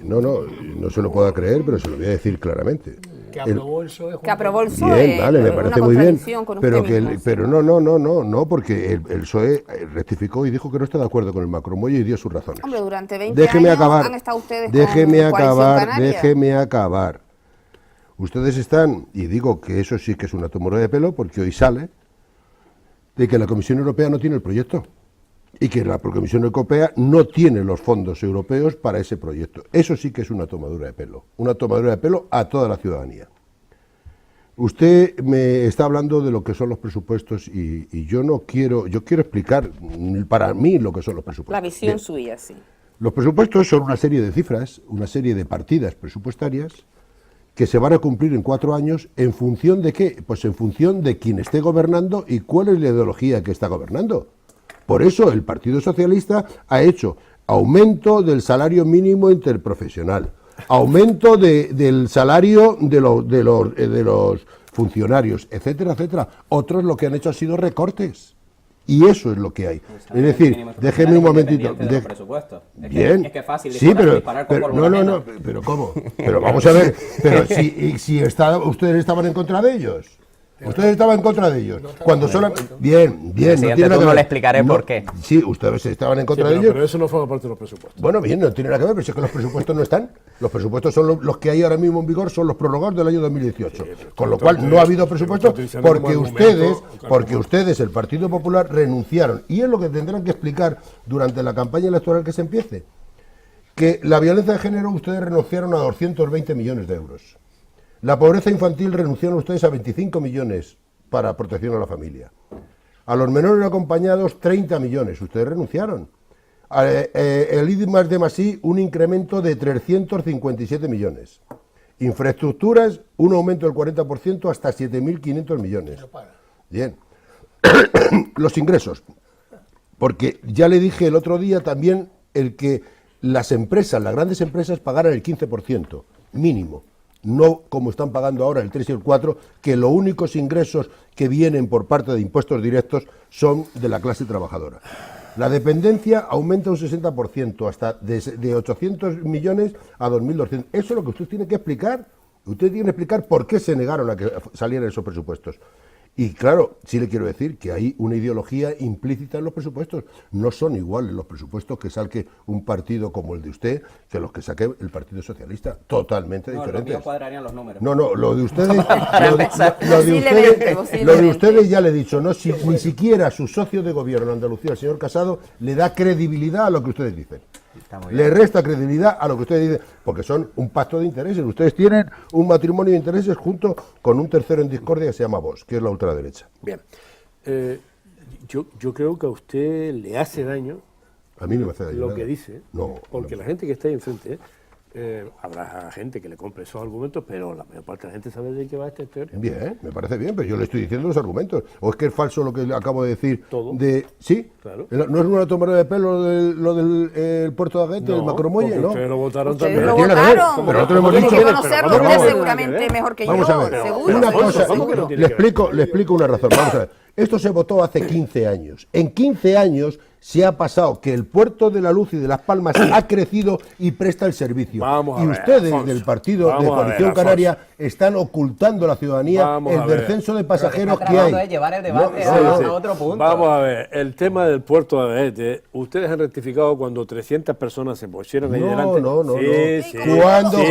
No se lo pueda creer, pero se lo voy a decir claramente. Que aprobó el PSOE. Que aprobó el PSOE. Bien, vale, me parece muy bien. Pero no. no, porque el PSOE rectificó y dijo que no está de acuerdo con el macromuelle y dio sus razones. Hombre, durante 20 años han estado ustedes con Coalición Canaria. Déjeme acabar. Ustedes están, y digo que eso sí que es una tomadura de pelo, porque hoy sale de que la Comisión Europea no tiene el proyecto y que la Comisión Europea no tiene los fondos europeos para ese proyecto. Eso sí que es una tomadura de pelo a toda la ciudadanía. Usted me está hablando de lo que son los presupuestos y yo quiero explicar para mí lo que son los presupuestos. La visión suya, sí. Los presupuestos son una serie de cifras, una serie de partidas presupuestarias que se van a cumplir en 4 años, ¿en función de qué? Pues en función de quién esté gobernando y cuál es la ideología que está gobernando. Por eso el Partido Socialista ha hecho aumento del salario mínimo interprofesional, aumento del salario de los funcionarios, etcétera, etcétera. Otros lo que han hecho ha sido recortes. Y eso es lo que hay. Es decir, déjeme un momentito. Bien. Es que es fácil sí, pero disparar con no, pero ¿cómo? Pero vamos a ver, pero si ustedes estaban en contra de ellos. Ustedes estaban en contra de ellos. Cuando bien, no tiene nada que no ver. le explicaré por qué. Sí, ustedes estaban en contra de ellos. Pero eso no forma parte de los presupuestos. Bueno, bien, no tiene nada que ver, pero si es que los presupuestos no están. Los presupuestos son los que hay ahora mismo en vigor, son los prorrogados del año 2018. Con lo cual no ha habido presupuestos porque ustedes, el Partido Popular, renunciaron. Y es lo que tendrán que explicar durante la campaña electoral que se empiece. Que la violencia de género ustedes renunciaron a 220 millones de euros. La pobreza infantil renunciaron ustedes a 25 millones para protección a la familia. A los menores no acompañados, 30 millones. Ustedes renunciaron. El I+D+I, un incremento de 357 millones. Infraestructuras, un aumento del 40% hasta 7.500 millones. Bien. Los ingresos. Porque ya le dije el otro día también el que las empresas, las grandes empresas, pagaran el 15% mínimo. No como están pagando ahora el 3 y el 4, que los únicos ingresos que vienen por parte de impuestos directos son de la clase trabajadora. La dependencia aumenta un 60%, hasta de 800 millones a 2.200. Eso es lo que usted tiene que explicar. Usted tiene que explicar por qué se negaron a que salieran esos presupuestos. Y claro, sí le quiero decir que hay una ideología implícita en los presupuestos. No son iguales los presupuestos que saque un partido como el de usted que los que saque el Partido Socialista. Totalmente diferentes. Los cuadrarían los números. No, lo de ustedes, lo de ustedes ya le he dicho, no, ni siquiera su socio de gobierno en Andalucía, el señor Casado, le da credibilidad a lo que ustedes dicen. Le resta credibilidad a lo que ustedes dicen, porque son un pacto de intereses. Ustedes tienen un matrimonio de intereses junto con un tercero en discordia que se llama Vox, que es la ultraderecha. Bien. Yo creo que a usted le hace daño a mí no me hace daño lo nada. que dice, no, porque la gente que está ahí enfrente, habrá gente que le compre esos argumentos, pero la mayor parte de la gente sabe de qué va esta teoría. Bien, me parece bien, pero yo le estoy diciendo los argumentos. ¿O es que es falso lo que le acabo de decir? Todo. ¿Sí? Claro. ¿No es una tomada de pelo lo del puerto de Agete, el macromuelle? No. Ustedes lo votaron Ustedes también. lo Tiene que ver, votaron. pero nosotros hemos Tiene dicho... que conocerlo pero usted vamos, seguramente mejor que Vamos yo. a ver, Seguro. una cosa, ¿cómo que no tiene le que ver? explico una razón. Vamos a ver. Esto se votó hace 15 años. En 15 años se ha pasado que el puerto de La Luz y de Las Palmas ha crecido y presta el servicio. Vamos a y ver, ustedes Alfonso, del partido vamos de a ver, Coalición Alfonso. Canaria están ocultando a la ciudadanía Vamos a el ver. descenso de pasajeros que tratando hay. de llevar el debate No, a otro punto. Vamos a ver, el tema del puerto de Agete, ustedes han rectificado cuando 300 personas se pusieron ahí delante. No. Sí. ¿Cuándo? Sí,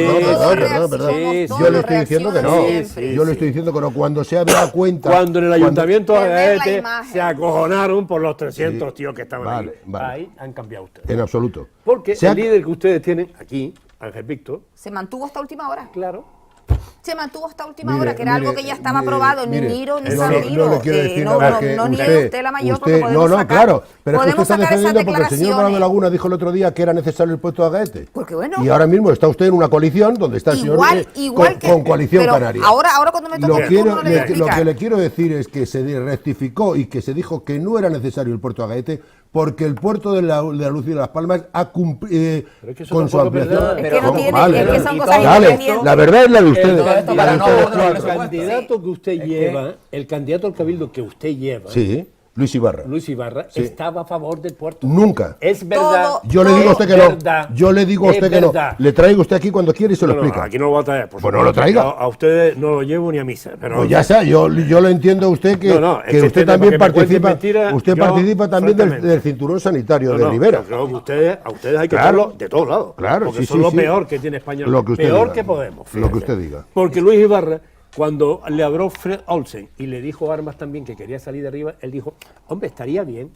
Perdón. sí, Yo le estoy diciendo que no. siempre. Yo le estoy diciendo que no. Cuando se ha dado cuenta... Cuando en el ayuntamiento de Perder la Agete imagen. se acojonaron por los 300 tíos que estaban Vale, ahí. vale. Ahí han cambiado ustedes. En absoluto. Porque Se ha- el líder que ustedes tienen aquí, Ángel Víctor, Se mantuvo hasta última hora. claro, Se mantuvo hasta última Mire, hora, que era algo mire, que ya estaba mire, aprobado, ni mire, Miro ni no, San no, Miro. no le quiero decir no, nada que no niegue usted la mayor porque podemos sacar, claro, pero es que podemos usted está sacar esas defendiendo porque el señor Bravo de declaraciones. Laguna dijo el otro día que era necesario el puesto de Agete. Porque bueno. Y ahora mismo está usted en una coalición donde está el señor Igual que con Coalición pero Canaria. Ahora cuando me toque el turno no le voy a Lo explicar. que le quiero decir es que se rectificó y que se dijo que no era necesario el puerto de Agete porque el puerto de la Luz y de Las Palmas ha cumplido Pero es que eso con su tampoco es ampliación. verdad. Es que no ¿Cómo? tiene, Vale, es que vale. son cosas Dale, independientes. la verdad es la de ustedes. todo esto la para de no ustedes abordar los cuatro. el candidato que usted lleva, el candidato al cabildo que usted lleva, Sí, Luis Ibarra. Luis Ibarra, Sí. estaba a favor del puerto. Nunca. Es verdad. Todo- Yo le digo a usted que no. verdad. Yo le digo a Es usted que no. verdad. Le traigo usted aquí cuando quiere y se lo No, explica. aquí no lo voy a traer. Por Pues no lo supuesto. traiga. A ustedes no lo llevo ni a misa. Pero Pues ya sea, yo lo entiendo a usted que, No, es que que usted usted, también porque me cuente participa. mentira, Usted yo, participa también francamente. del cinturón sanitario No, de no, Rivera. yo creo que a ustedes hay que Claro. verlo de todos lados. Claro, porque sí, son sí, lo sí. peor que tiene España. Lo que usted peor diga. que Podemos. Lo que fíjese. usted diga. Porque Luis Ibarra, cuando le habló Fred Olsen y le dijo a Armas también que quería salir de arriba, él dijo, hombre, estaría bien.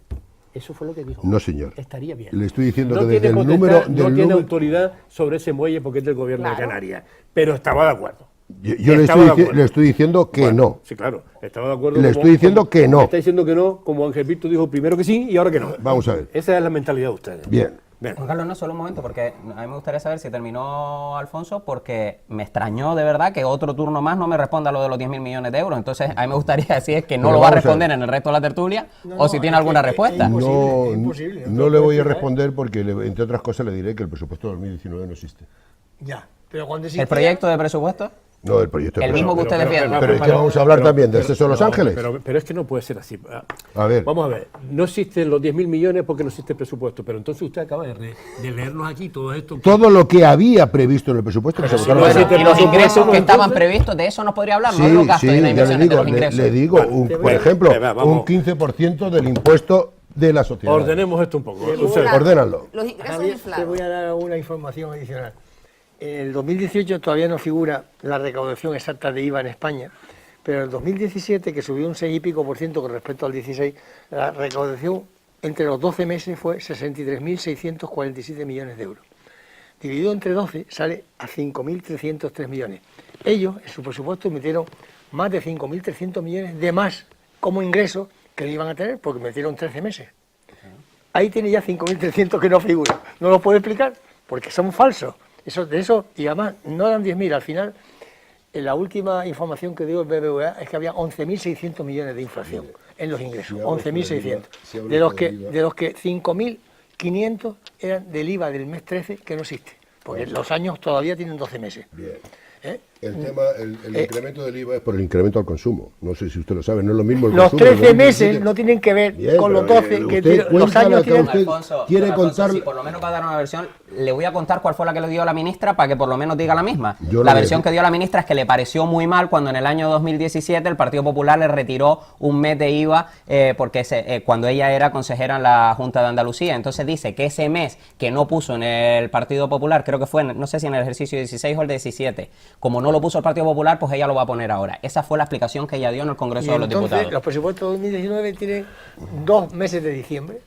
Eso fue lo que dijo. No, señor. Estaría bien. Le estoy diciendo no que desde tiene el potestad, número... no del tiene número- autoridad sobre ese muelle porque es del gobierno de Claro. Canarias. Pero estaba de acuerdo. Yo le Estaba de estoy, acuerdo. le estoy diciendo que Bueno, no. Sí, claro. Estaba de acuerdo. Le estoy diciendo que no. Me está diciendo que no, como Ángel Víctor dijo primero que sí y ahora que no. Vamos a ver. Esa es la mentalidad de ustedes. Bien. Bien. Juan Carlos, no, solo un momento, porque a mí me gustaría saber si terminó Alfonso, porque me extrañó de verdad que otro turno más no me responda lo de los 10.000 millones de euros. Entonces, a mí me gustaría si es que no Pero lo va a vamos a ver. responder en el resto de la tertulia o si tiene alguna respuesta. No, imposible, no te no lo le puedo voy a explicar. responder porque, entre otras cosas, le diré que el presupuesto de 2019 no existe. Ya, pero cuando ¿El proyecto de presupuesto? No, el proyecto El mismo que usted defiende. Pero es que vamos a hablar también del exceso de Los Ángeles. Pero es que no puede ser así. A ver. Vamos a ver, no existen los 10.000 millones porque no existe presupuesto, pero entonces usted acaba de leernos aquí todo esto. Todo lo que había previsto en el presupuesto que se votaron. no existe Y los ingresos que entonces- estaban previstos, de eso nos podría hablar, no de Sí, los gastos sí, y las ya le inversiones, de digo, los ingresos. le digo, por ejemplo, vamos. un 15% del impuesto de la sociedad. Ordenemos esto un poco. Usted- Ordénalo. Los ingresos Javier, te inflados. voy a dar una información adicional. En el 2018 todavía no figura la recaudación exacta de IVA en España, pero en el 2017, que subió un 6 y pico % con respecto al 16, la recaudación entre los 12 meses fue 63.647 millones de euros. Dividido entre 12 sale a 5.303 millones. Ellos, en su presupuesto, metieron más de 5.300 millones de más como ingresos que no iban a tener, porque metieron 13 meses. Ahí tiene ya 5.300 que no figuran. No lo puedo explicar, porque son falsos. De eso, y además no eran 10.000. Al final, en la última información que dio el BBVA es que había 11.600 millones de inflación en los ingresos. 11.600. De los que 5.500 eran del IVA del mes 13, que no existe. Porque los años todavía tienen 12 meses. Bien. ¿Eh? El tema, el incremento del IVA es por el incremento al consumo. No sé si usted lo sabe, no es lo mismo el Los consumo. 13 meses no tienen que ver Bien, con los pero, 12, que usted tiene- los cuenta años la que tienen... usted quiere contar. Si por lo menos va a dar una versión, le voy a contar cuál fue la que le dio la ministra para que por lo menos diga la misma. Yo La la versión de- que dio la ministra es que le pareció muy mal cuando en el año 2017 el Partido Popular le retiró un mes de IVA porque cuando ella era consejera en la Junta de Andalucía. Entonces dice que ese mes que no puso en el Partido Popular, creo que fue, no sé si en el ejercicio 16 o el 17, como no lo puso el Partido Popular, pues ella lo va a poner ahora. Esa fue la explicación que ella dio en el Congreso Y de los entonces Diputados. los presupuestos de 2019 tienen 2 meses de diciembre,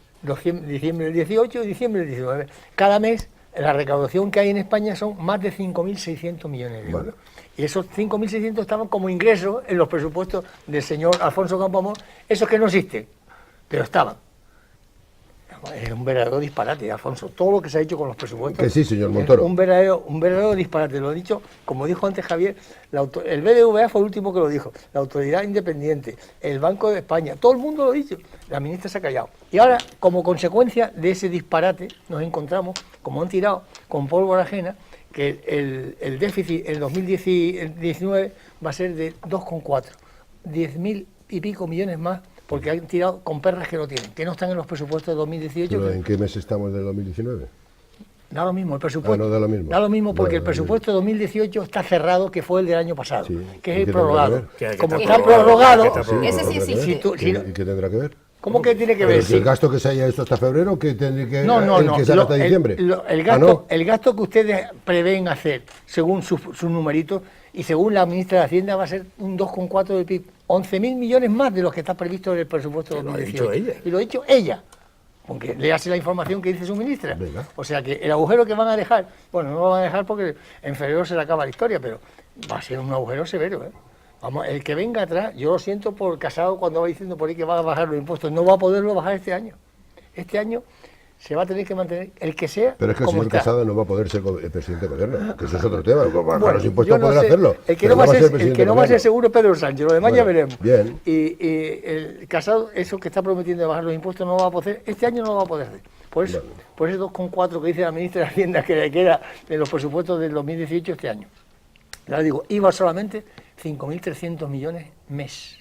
diciembre del 18 y diciembre del 19. Cada mes la recaudación que hay en España son más de 5.600 millones de euros. Vale. Y esos 5.600 estaban como ingresos en los presupuestos del señor Alfonso Campoamor, esos que no existen, pero estaban. Es un verdadero disparate, Alfonso. Todo lo que se ha hecho con los presupuestos. Que sí, señor Montoro. Es un verdadero disparate. Lo he dicho, como dijo antes Javier, el BBVA fue el último que lo dijo. La autoridad independiente, el Banco de España, todo el mundo lo ha dicho. La ministra se ha callado. Y ahora, como consecuencia de ese disparate, nos encontramos, como han tirado con pólvora ajena, que el déficit en 2019 va a ser de 2,4. 10.000 y pico millones más, porque han tirado con perras que no tienen, que no están en los presupuestos de 2018. ¿Pero que- en qué mes estamos del 2019? Da lo mismo el presupuesto. Ah, no da lo mismo. Da lo mismo porque Bueno, el presupuesto de 2018 está cerrado, que fue el del año pasado, Sí. que ¿Y es el qué tendrá prorrogado. que ver? Como Que está está prorrogado, prorrogado. Ese sí ¿Tendrá que ver? existe. Si ¿Y qué tendrá que ver? ¿cómo que tiene que Pero ver? si el gasto que se haya hecho hasta febrero, que tendría que No, el que se haga hasta diciembre. El Ah, ¿no? gasto que ustedes prevén hacer, según sus numeritos, y según la ministra de Hacienda, va a ser un 2,4 del PIB. 11.000 millones más de los que está previsto en el presupuesto de Lo ha 2018. dicho ella. Y lo ha dicho ella. Porque le hace la información que dice su ministra. Venga. O sea que el agujero que van a dejar, bueno, no lo van a dejar porque en febrero se le acaba la historia, pero va a ser un agujero severo, ¿eh? Vamos, el que venga atrás, yo lo siento por Casado cuando va diciendo por ahí que va a bajar los impuestos, no va a poderlo bajar este año. Este año se va a tener que mantener el que sea. Pero es que el como señor está. Casado no va a poder ser el presidente de gobierno, que eso es otro tema. Bajar Bueno, los impuestos yo no podrá sé, hacerlo. El que pero no va a ser, presidente el que de no va a ser gobierno. seguro es Pedro Sánchez, lo demás ya Bueno, veremos. bien. Y el Casado, eso que está prometiendo de bajar los impuestos, no lo va a poder, este año no lo va a poder hacer. Por eso, Bueno. por ese 2,4 que dice la ministra de Hacienda que le queda de los presupuestos del 2018 este año. Ya digo, iba solamente 5.300 millones mes,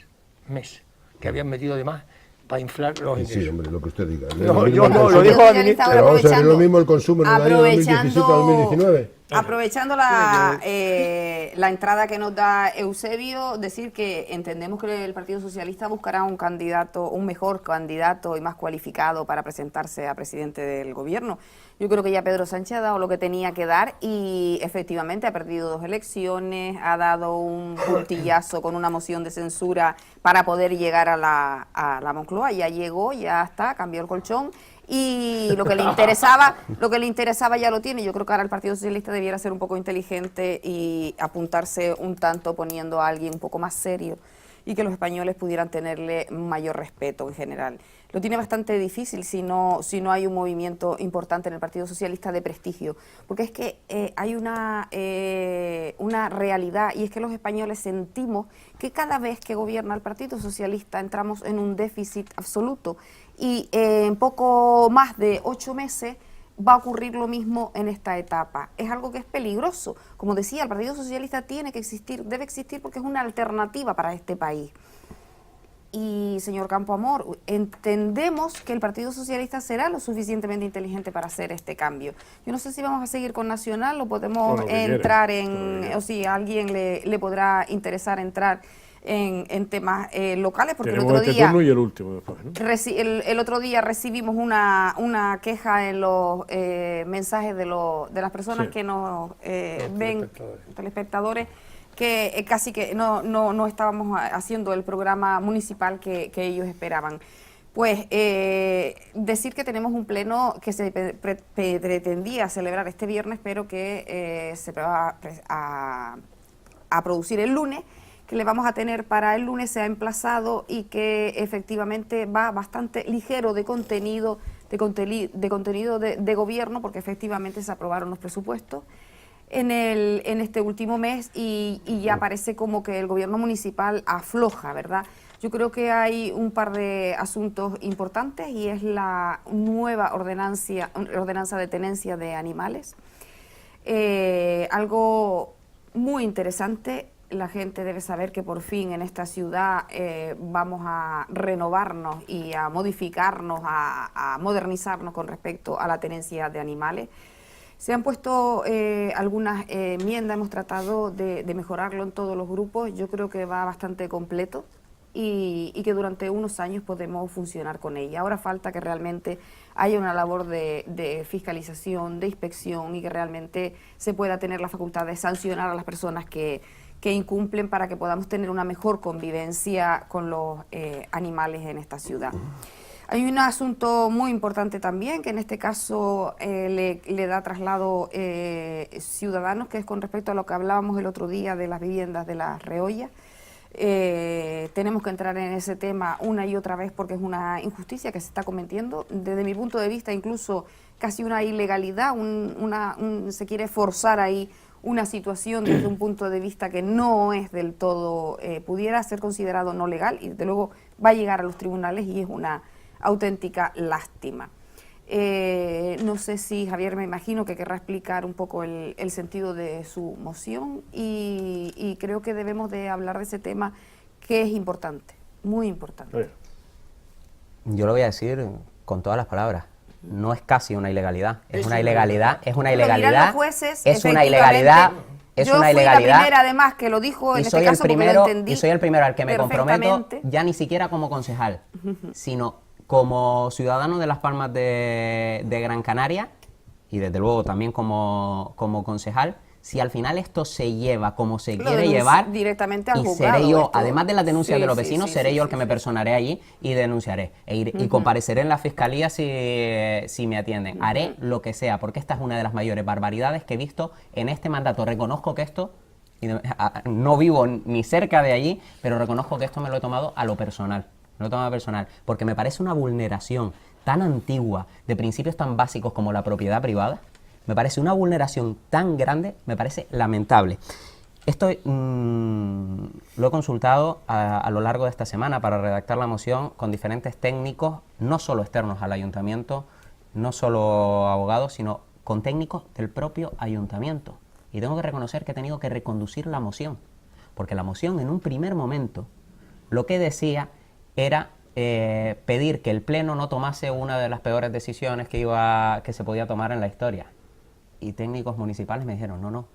que habían metido de más para inflar los Sí, ingresos. sí, hombre, lo que usted diga. No, mismo yo el no, lo consumo. dijo la ministra. Pero vamos a ver, lo mismo el consumo en el año 2017 a 2019. Aprovechando la entrada que nos da Eusebio, decir que entendemos que el Partido Socialista buscará un candidato, un mejor candidato y más cualificado para presentarse a presidente del gobierno. Yo creo que ya Pedro Sánchez ha dado lo que tenía que dar y efectivamente ha perdido 2 elecciones, ha dado un puntillazo con una moción de censura para poder llegar a la Moncloa. Ya llegó, ya está, cambió el colchón. Y lo que le interesaba ya lo tiene. Yo creo que ahora el Partido Socialista debiera ser un poco inteligente y apuntarse un tanto poniendo a alguien un poco más serio y que los españoles pudieran tenerle mayor respeto en general. Lo tiene bastante difícil si no hay un movimiento importante en el Partido Socialista de prestigio, porque es que hay una realidad y es que los españoles sentimos que cada vez que gobierna el Partido Socialista entramos en un déficit absoluto y en poco más de 8 meses va a ocurrir lo mismo en esta etapa. Es algo que es peligroso. Como decía, el Partido Socialista tiene que existir, debe existir porque es una alternativa para este país. Y, señor Campoamor, entendemos que el Partido Socialista será lo suficientemente inteligente para hacer este cambio. Yo no sé si vamos a seguir con Nacional o podemos entrar o si a alguien le podrá interesar entrar en temas locales, porque tenemos el otro día... turno y el último después, ¿no? El otro día recibimos una queja en los mensajes de las personas Sí. que nos ven, telespectadores. telespectadores, que casi que no estábamos haciendo el programa municipal que ellos esperaban. Pues decir que tenemos un pleno que se pretendía celebrar este viernes, pero que se va a producir el lunes, que le vamos a tener para el lunes, se ha emplazado y que efectivamente va bastante ligero de contenido de gobierno, porque efectivamente se aprobaron los presupuestos en este último mes y ya parece como que el gobierno municipal afloja, ¿verdad? Yo creo que hay un par de asuntos importantes y es la nueva ordenanza de tenencia de animales. Algo muy interesante. La gente debe saber que por fin en esta ciudad vamos a renovarnos y a modificarnos, a modernizarnos con respecto a la tenencia de animales. Se han puesto algunas enmiendas, hemos tratado de mejorarlo en todos los grupos. Yo creo que va bastante completo y que durante unos años podemos funcionar con ella. Ahora falta que realmente haya una labor de fiscalización, de inspección y que realmente se pueda tener la facultad de sancionar a las personas que incumplen para que podamos tener una mejor convivencia con los animales en esta ciudad. Hay un asunto muy importante también, que en este caso le da traslado Ciudadanos, que es con respecto a lo que hablábamos el otro día de las viviendas de las reollas. Tenemos que entrar en ese tema una y otra vez porque es una injusticia que se está cometiendo. Desde mi punto de vista, incluso casi una ilegalidad, se quiere forzar ahí una situación desde un punto de vista que no es del todo, pudiera ser considerado no legal y desde luego va a llegar a los tribunales y es una auténtica lástima. No sé si Javier, me imagino que querrá explicar un poco el sentido de su moción y creo que debemos de hablar de ese tema que es importante, muy importante. Yo lo voy a decir con todas las palabras. No es casi una ilegalidad, es una ilegalidad, es una ilegalidad, Los jueces, es una ilegalidad, es una ilegalidad. Yo fui la primera, además, que lo dijo en este caso, porque lo entendí. Y soy el primero al que me comprometo, perfectamente. ya ni siquiera como concejal, sino como ciudadano de Las Palmas de Gran Canaria y desde luego también como concejal. Si al final esto se lleva como se quiere llevar, directamente al y juzgado, seré yo, esto. además de las denuncias Sí, de los sí, vecinos, sí, seré sí, yo el sí, que me sí. personaré allí y denunciaré. Y compareceré en la fiscalía si me atienden. Haré lo que sea, porque esta es una de las mayores barbaridades que he visto en este mandato. Reconozco que esto, no vivo ni cerca de allí, pero reconozco que esto me lo he tomado a lo personal. Me lo he tomado personal, porque me parece una vulneración tan antigua de principios tan básicos como la propiedad privada. Me parece una vulneración tan grande, me parece lamentable. Esto lo he consultado a lo largo de esta semana para redactar la moción con diferentes técnicos, no solo externos al ayuntamiento, no solo abogados, sino con técnicos del propio ayuntamiento. Y tengo que reconocer que he tenido que reconducir la moción, porque la moción en un primer momento lo que decía era pedir que el Pleno no tomase una de las peores decisiones que se podía tomar en la historia. Y técnicos municipales me dijeron, no,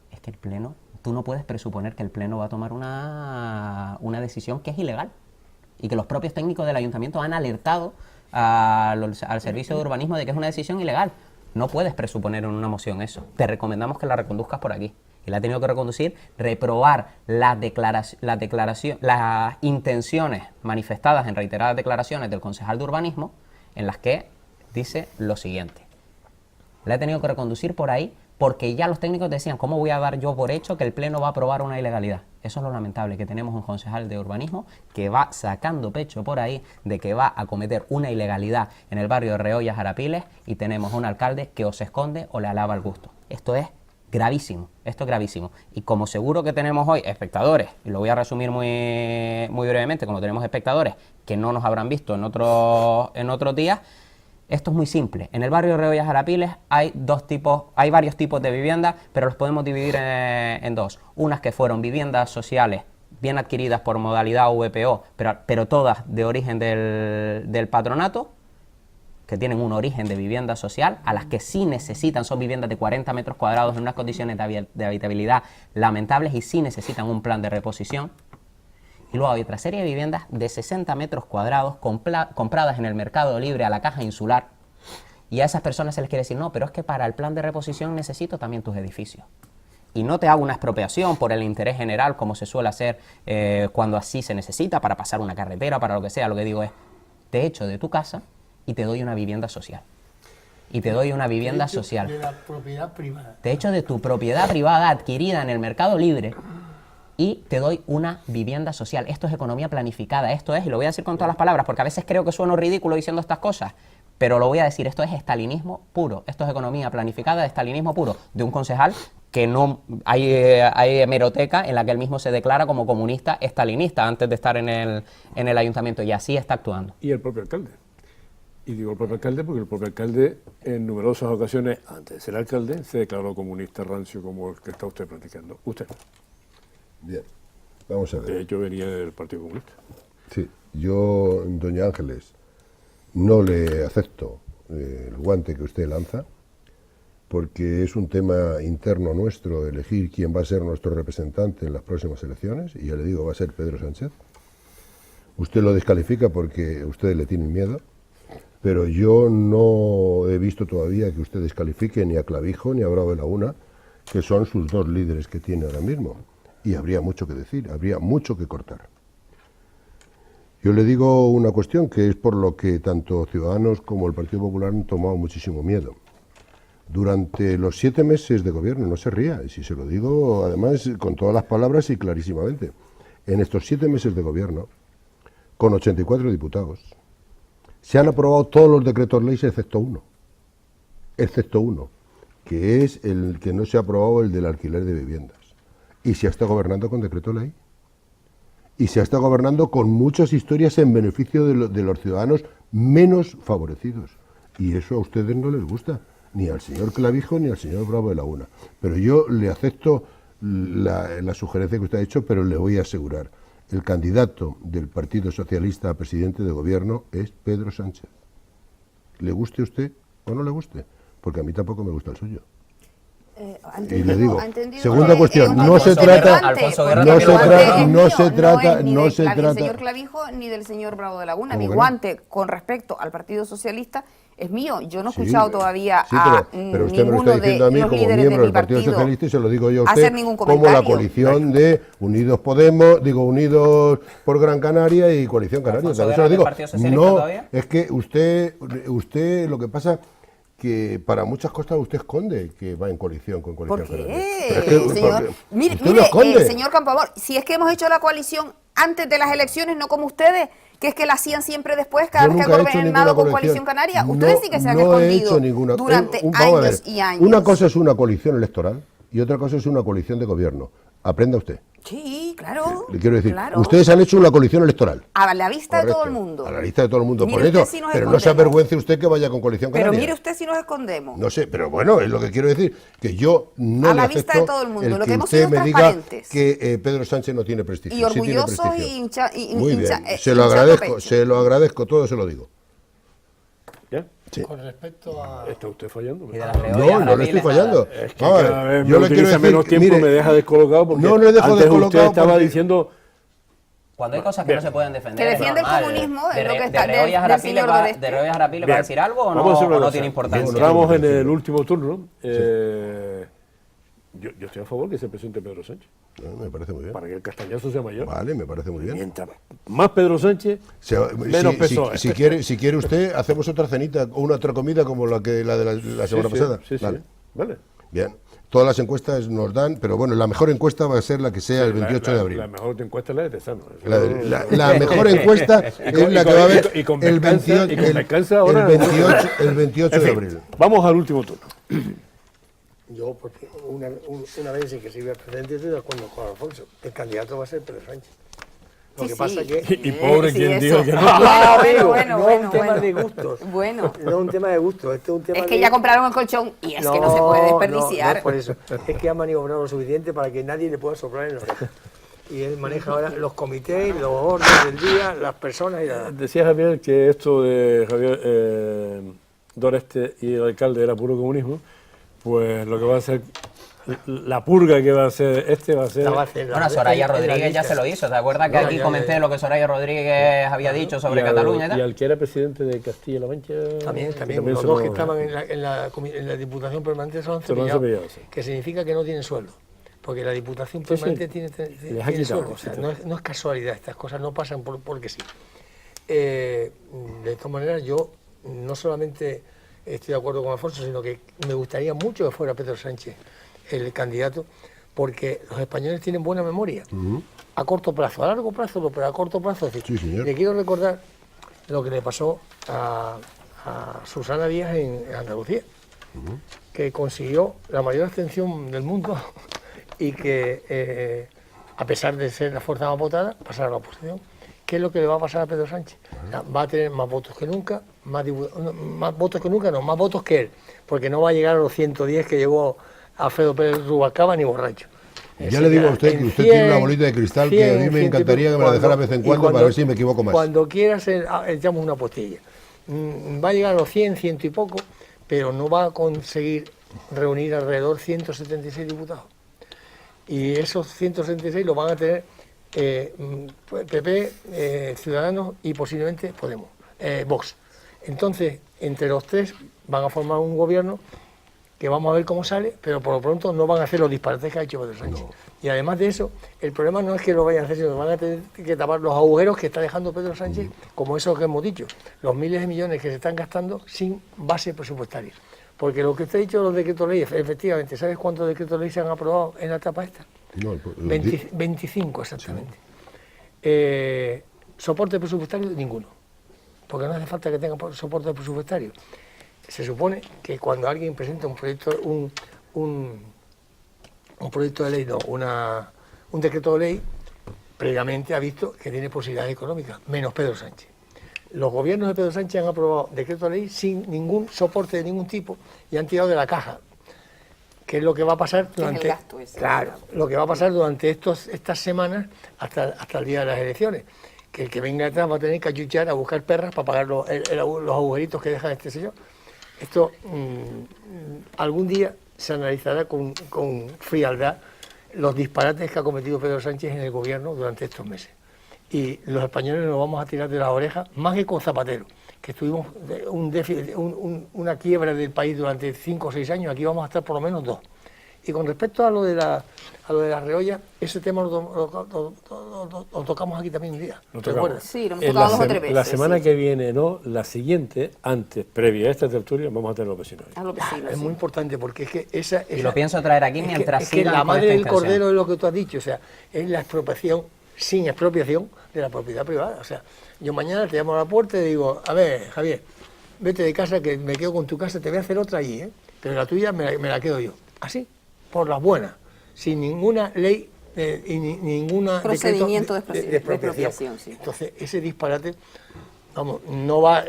es que el Pleno, tú no puedes presuponer que el Pleno va a tomar una decisión que es ilegal. Y que los propios técnicos del ayuntamiento han alertado al servicio de urbanismo de que es una decisión ilegal. No puedes presuponer en una moción eso. Te recomendamos que la reconduzcas por aquí. Y la ha tenido que reconducir, reprobar las intenciones manifestadas en reiteradas declaraciones del concejal de urbanismo en las que dice lo siguiente. La he tenido que reconducir por ahí porque ya los técnicos decían, ¿cómo voy a dar yo por hecho que el Pleno va a aprobar una ilegalidad? Eso es lo lamentable, que tenemos un concejal de urbanismo que va sacando pecho por ahí de que va a cometer una ilegalidad en el barrio de Reollas Arapiles y tenemos un alcalde que o se esconde o le alaba el gusto. Esto es gravísimo, esto es gravísimo. Y como seguro que tenemos hoy espectadores, y lo voy a resumir muy brevemente, como tenemos espectadores que no nos habrán visto en otros días, Esto es muy simple. En el barrio de Rebollas Arapiles hay varios tipos de viviendas, pero los podemos dividir en dos. Unas que fueron viviendas sociales bien adquiridas por modalidad VPO, pero todas de origen del patronato, que tienen un origen de vivienda social, a las que sí necesitan, son viviendas de 40 metros cuadrados en unas condiciones de habitabilidad lamentables y sí necesitan un plan de reposición. Y luego hay otra serie de viviendas de 60 metros cuadrados compradas en el mercado libre a la caja insular, y a esas personas se les quiere decir, no, pero es que para el plan de reposición necesito también tus edificios. Y no te hago una expropiación por el interés general, como se suele hacer cuando así se necesita, para pasar una carretera, para lo que sea. Lo que digo es, te echo de tu casa y te doy una vivienda social. Y te doy una vivienda social. De la propiedad privada. Te echo de tu propiedad privada adquirida en el mercado libre y te doy una vivienda social. Esto es economía planificada, esto es, y lo voy a decir con todas las palabras, porque a veces creo que sueno ridículo diciendo estas cosas, pero lo voy a decir, esto es estalinismo puro, esto es economía planificada de estalinismo puro, de un concejal que no hay hemeroteca en la que él mismo se declara como comunista estalinista antes de estar en el ayuntamiento, y así está actuando. Y el propio alcalde. Y digo el propio alcalde porque el propio alcalde en numerosas ocasiones, antes de ser alcalde, se declaró comunista rancio como el que está usted practicando. Usted. Bien, vamos a ver. De hecho, venía del Partido Comunista. Sí, yo, doña Ángeles, no le acepto el guante que usted lanza, porque es un tema interno nuestro elegir quién va a ser nuestro representante en las próximas elecciones, y ya le digo, va a ser Pedro Sánchez. Usted lo descalifica porque ustedes le tienen miedo, pero yo no he visto todavía que usted descalifique ni a Clavijo ni a Bravo de Laguna, que son sus dos líderes que tiene ahora mismo. Y habría mucho que decir, habría mucho que cortar. Yo le digo una cuestión que es por lo que tanto Ciudadanos como el Partido Popular han tomado muchísimo miedo. Durante los 7 meses de gobierno, no se ría, y si se lo digo además con todas las palabras y clarísimamente, en estos 7 meses de gobierno, con 84 diputados, se han aprobado todos los decretos leyes excepto uno, que es el que no se ha aprobado, el del alquiler de viviendas. Y se ha estado gobernando con decreto ley. Y se ha estado gobernando con muchas historias en beneficio de los ciudadanos menos favorecidos. Y eso a ustedes no les gusta, ni al señor Clavijo ni al señor Bravo de Laguna. Pero yo le acepto la sugerencia que usted ha hecho, pero le voy a asegurar, el candidato del Partido Socialista a presidente de gobierno es Pedro Sánchez. ¿Le guste a usted o no le guste? Porque a mí tampoco me gusta el suyo. Y le digo, segunda cuestión, no se trata, no se trata del señor Clavijo ni del señor Bravo de Laguna. Mi guante con respecto al Partido Socialista es mío. Yo no he escuchado todavía pero usted me lo está diciendo a mí como miembro del Partido Socialista, y se lo digo yo a usted como la coalición de Unidos Podemos, Unidos por Gran Canaria y Coalición Canaria. También se lo digo. No, es que usted lo que pasa que para muchas cosas usted esconde que va en coalición con Coalición Canaria. Mire, señor Campoamor, si es que hemos hecho la coalición antes de las elecciones, no como ustedes, que es que la hacían siempre después, cada vez que ha gobernado con Coalición Canaria. Ustedes sí que se han escondido durante años y años. Una cosa es una coalición electoral y otra cosa es una coalición de gobierno. Aprenda usted. Sí, claro. Le quiero decir, ustedes han hecho una coalición electoral. A la vista de todo el mundo. A la vista de todo el mundo, por eso. Pero no se avergüence usted que vaya con Coalición Canaria. Pero mire usted si nos escondemos. No sé, pero bueno, es lo que quiero decir, que yo no le acepto a la vista de todo el mundo, lo que hemos usted sido me diga transparentes. Que Pedro Sánchez no tiene prestigio. Y orgullosos y muy bien, se lo agradezco, todo se lo digo. ¿Ya? Sí. Con respecto a... ¿Está usted fallando? No le estoy fallando. Es que cada vez yo le quiero decir, menos tiempo, mire, me deja descolocado porque no le dejo antes descolocado usted estaba diciendo... Cuando hay cosas que no se pueden defender, que defiende el comunismo, es lo que está del señor Doreste. ¿De Rebollas Arapiles va a decir algo o no tiene importancia? Entramos en el último turno. Yo estoy a favor que se presente Pedro Sánchez. Me parece muy bien. Para que el castañazo sea mayor. Vale, me parece muy bien. Mientras más Pedro Sánchez, menos PSOE. Si quiere usted, hacemos otra cenita o otra comida como la de la semana pasada. Sí, vale. Bien. Todas las encuestas nos dan, pero bueno, la mejor encuesta va a ser la que sea el 28 de abril. La mejor encuesta es la de Tesano. La mejor encuesta es la que va a haber el 28 de abril. Vamos al último turno. Yo, porque una vez sí que se iba a presidente, estoy de acuerdo con Alfonso. El candidato va a ser Pedro Sánchez. Lo Sí, que pasa sí. que... Y pobre Sí, quien eso. diga que no. Ah, Bueno, bueno, no es un tema de gustos. Bueno. No es un tema de gusto, este es un tema Es que de... ya compraron el colchón y es que no se puede desperdiciar. No es por eso. Es que ha maniobrado lo suficiente para que nadie le pueda soplar en la oreja. Y él maneja ahora los comités, los órdenes del día, las personas y la... Decía Javier que esto de Javier Doreste y el alcalde era puro comunismo, pues lo que va a ser, la purga que va a hacer va a ser... La va a hacer, la Bueno, va a hacer Soraya en la Rodríguez ya lista. se lo hizo. ¿Te acuerdas que No, aquí ya, comenté ya. lo que Soraya Rodríguez había dicho sobre Cataluña y Y tal? al que era presidente de Castilla-La Mancha... También, que los se dos lo- que estaban en la Diputación Permanente se lo han Se lo han cepillado, cepillado, sí. que significa que no tienen sueldo. Porque la Diputación Sí, sí. Permanente tiene Les ha quitado, sueldo. O sea, no es casualidad, estas cosas no pasan porque sí. De todas maneras, yo no solamente estoy de acuerdo con Alfonso, sino que me gustaría mucho que fuera Pedro Sánchez el candidato, porque los españoles tienen buena memoria. A corto plazo, a largo plazo, pero a corto plazo. Es decir, Sí, señor. le quiero recordar lo que le pasó a Susana Díaz en Andalucía, que consiguió la mayor abstención del mundo y que, a pesar de ser la fuerza más votada, pasar a la oposición. ¿Qué es lo que le va a pasar a Pedro Sánchez? O sea, va a tener más votos que nunca, más votos que nunca, no, más votos que él, porque no va a llegar a los 110 que llegó Alfredo Pérez Rubalcaba ni borracho. Ya le digo a usted que usted tiene una bolita de cristal que a mí me encantaría que me la dejara de vez en cuando para ver si me equivoco más. Cuando quieras, echamos una postilla. Va a llegar a los 100, ciento y poco, pero no va a conseguir reunir alrededor 176 diputados. Y esos 176 los van a tener PP, Ciudadanos y posiblemente Podemos, Vox. Entonces, entre los tres van a formar un gobierno que vamos a ver cómo sale, pero por lo pronto no van a hacer los disparates que ha hecho Pedro Sánchez. Y además de eso, el problema no es que lo vayan a hacer, sino que van a tener que tapar los agujeros que está dejando Pedro Sánchez, como eso que hemos dicho, los miles de millones que se están gastando sin base presupuestaria. Porque lo que usted ha dicho, los decretos leyes, efectivamente, ¿sabes cuántos decretos leyes se han aprobado en la etapa esta? No, 25 exactamente. Soporte presupuestario, ninguno. Porque no hace falta que tenga soporte presupuestario. Se supone que cuando alguien presenta un proyecto, un proyecto de ley, no, un decreto de ley, previamente ha visto que tiene posibilidades económicas, menos Pedro Sánchez. Los gobiernos de Pedro Sánchez han aprobado decretos de ley sin ningún soporte de ningún tipo y han tirado de la caja. ¿Qué es lo que va a pasar durante, gasto ese. claro, lo que va a pasar durante estas semanas hasta el día de las elecciones? Que el que venga atrás va a tener que achuchar a buscar perras para pagar los agujeritos que deja este señor. Esto algún día se analizará con frialdad los disparates que ha cometido Pedro Sánchez en el gobierno durante estos meses. Y los españoles nos vamos a tirar de las orejas, más que con Zapatero, que estuvimos una quiebra del país durante 5 o 6 años, aquí vamos a estar por lo menos 2. Y con respecto a lo de la reolla, ese tema lo tocamos aquí también un día. ¿Te acuerdas? Sí, lo hemos tocado 2 o 3 veces. La semana sí. que viene, no, la siguiente, antes, previa a esta tertulia, vamos a tener los vecinos. A los vecinos, Es sí. muy importante porque es que esa Y lo pienso traer aquí mientras es que sigan la con madre esta del intención. cordero es lo que tú has dicho, o sea, es la expropiación sin expropiación de la propiedad privada. O sea, yo mañana te llamo a la puerta y digo, a ver, Javier, vete de casa que me quedo con tu casa, te voy a hacer otra allí, pero la tuya me la quedo yo. Así, por las buenas, sin ninguna ley y ninguna Procedimiento decreto de expropiación, sí. Entonces, ese disparate, vamos,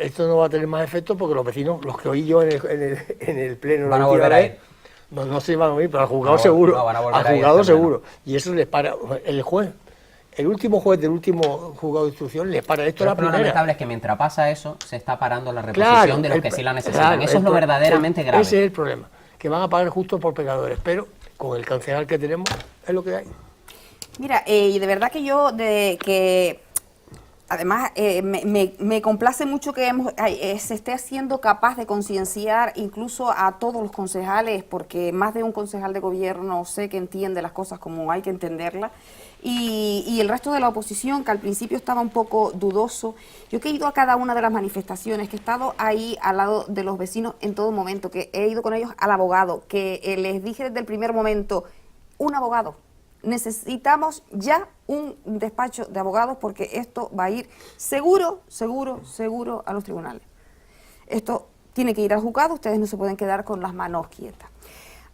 esto no va a tener más efecto porque los vecinos, los que oí yo en el pleno, Van la a última volver a vez, ir. no se van a ir, pero al juzgado No, seguro, no, van a volver al a ir juzgado este pleno. seguro. Y eso les para, el juez, el último juez del último juzgado de instrucción les para esto Pero la lo primera. lamentable es que mientras pasa eso, se está parando la reposición Claro, de los que sí la necesitan. claro, Eso es lo verdaderamente grave. Ese es el problema, que van a pagar justo por pecadores, pero con el concejal que tenemos es lo que hay. Mira, y de verdad que yo, además, me complace mucho que se esté haciendo capaz de concienciar incluso a todos los concejales, porque más de un concejal de gobierno sé que entiende las cosas como hay que entenderlas, y el resto de la oposición, que al principio estaba un poco dudoso. Yo que he ido a cada una de las manifestaciones, que he estado ahí al lado de los vecinos en todo momento, que he ido con ellos al abogado, que les dije desde el primer momento, un abogado. Necesitamos ya un despacho de abogados porque esto va a ir seguro a los tribunales. Esto tiene que ir al juzgado, ustedes no se pueden quedar con las manos quietas.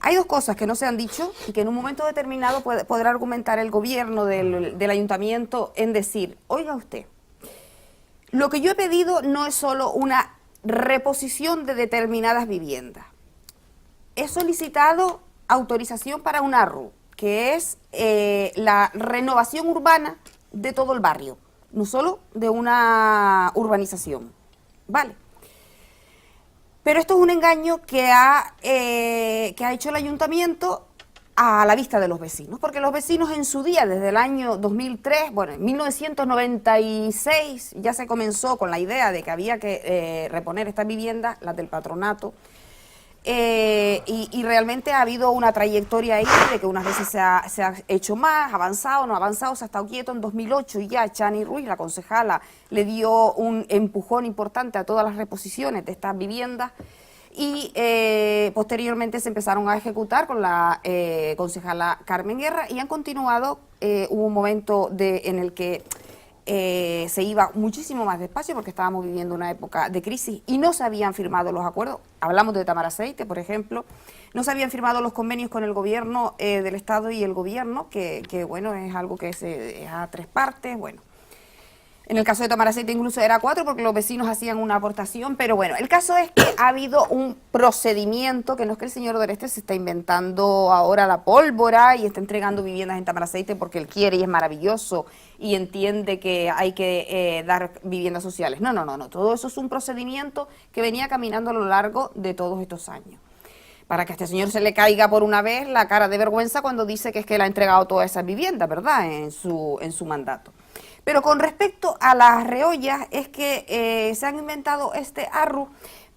Hay dos cosas que no se han dicho y que en un momento determinado podrá argumentar el gobierno del ayuntamiento en decir, oiga usted, lo que yo he pedido no es solo una reposición de determinadas viviendas. He solicitado autorización para un ARRU, que es la renovación urbana de todo el barrio, no solo de una urbanización, ¿vale? Pero esto es un engaño que ha hecho el ayuntamiento a la vista de los vecinos, porque los vecinos en su día, desde el año 2003, bueno, en 1996 ya se comenzó con la idea de que había que reponer estas viviendas, las del patronato, y realmente ha habido una trayectoria ahí de que unas veces se ha hecho más, avanzado, no avanzado, se ha estado quieto en 2008 y ya Chani Ruiz, la concejala, le dio un empujón importante a todas las reposiciones de estas viviendas y posteriormente se empezaron a ejecutar con la concejala Carmen Guerra y han continuado. Hubo un momento en el que se iba muchísimo más despacio porque estábamos viviendo una época de crisis y no se habían firmado los acuerdos. Hablamos de Tamaraceite, por ejemplo, no se habían firmado los convenios con el gobierno del Estado y el gobierno, que bueno, es algo que es a tres partes, bueno. En el caso de Tamaraceite incluso era 4 porque los vecinos hacían una aportación, pero bueno, el caso es que ha habido un procedimiento, que no es que el señor Doreste se está inventando ahora la pólvora y está entregando viviendas en Tamaraceite porque él quiere y es maravilloso y entiende que hay que dar viviendas sociales. No, todo eso es un procedimiento que venía caminando a lo largo de todos estos años. Para que a este señor se le caiga por una vez la cara de vergüenza cuando dice que es que él ha entregado todas esas viviendas, ¿verdad?, en su mandato. Pero con respecto a las reollas, es que se han inventado este ARRU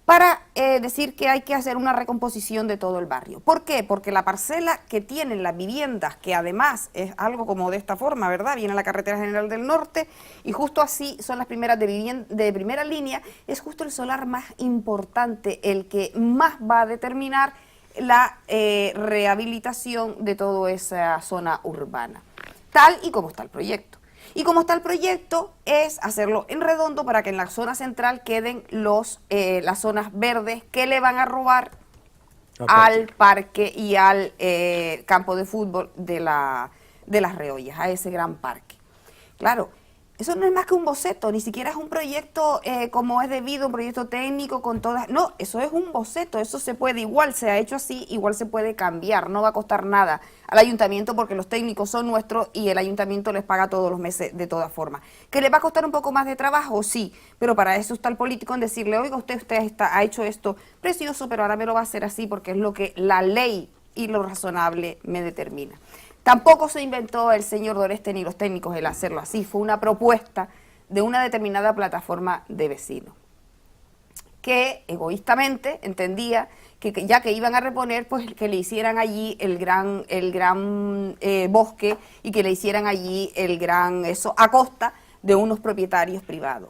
para decir que hay que hacer una recomposición de todo el barrio. ¿Por qué? Porque la parcela que tienen las viviendas, que además es algo como de esta forma, ¿verdad? Viene a la carretera general del norte y justo así son las primeras de primera línea, es justo el solar más importante, el que más va a determinar la rehabilitación de toda esa zona urbana, tal y como está el proyecto. Y como está el proyecto, es hacerlo en redondo para que en la zona central queden las zonas verdes que le van a robar al parque y al campo de fútbol de las Reollas, a ese gran parque. Claro, eso no es más que un boceto, ni siquiera es un proyecto como es debido, un proyecto técnico con todas... No, eso es un boceto, eso se puede, igual se ha hecho así, igual se puede cambiar, no va a costar nada al ayuntamiento porque los técnicos son nuestros y el ayuntamiento les paga todos los meses de todas formas. ¿Que le va a costar un poco más de trabajo? Sí, pero para eso está el político en decirle, oiga, usted ha hecho esto precioso, pero ahora me lo va a hacer así porque es lo que la ley y lo razonable me determina. Tampoco se inventó el señor Doreste ni los técnicos el hacerlo así, fue una propuesta de una determinada plataforma de vecinos, que egoístamente entendía que ya que iban a reponer, pues que le hicieran allí el gran bosque y que le hicieran allí eso a costa de unos propietarios privados.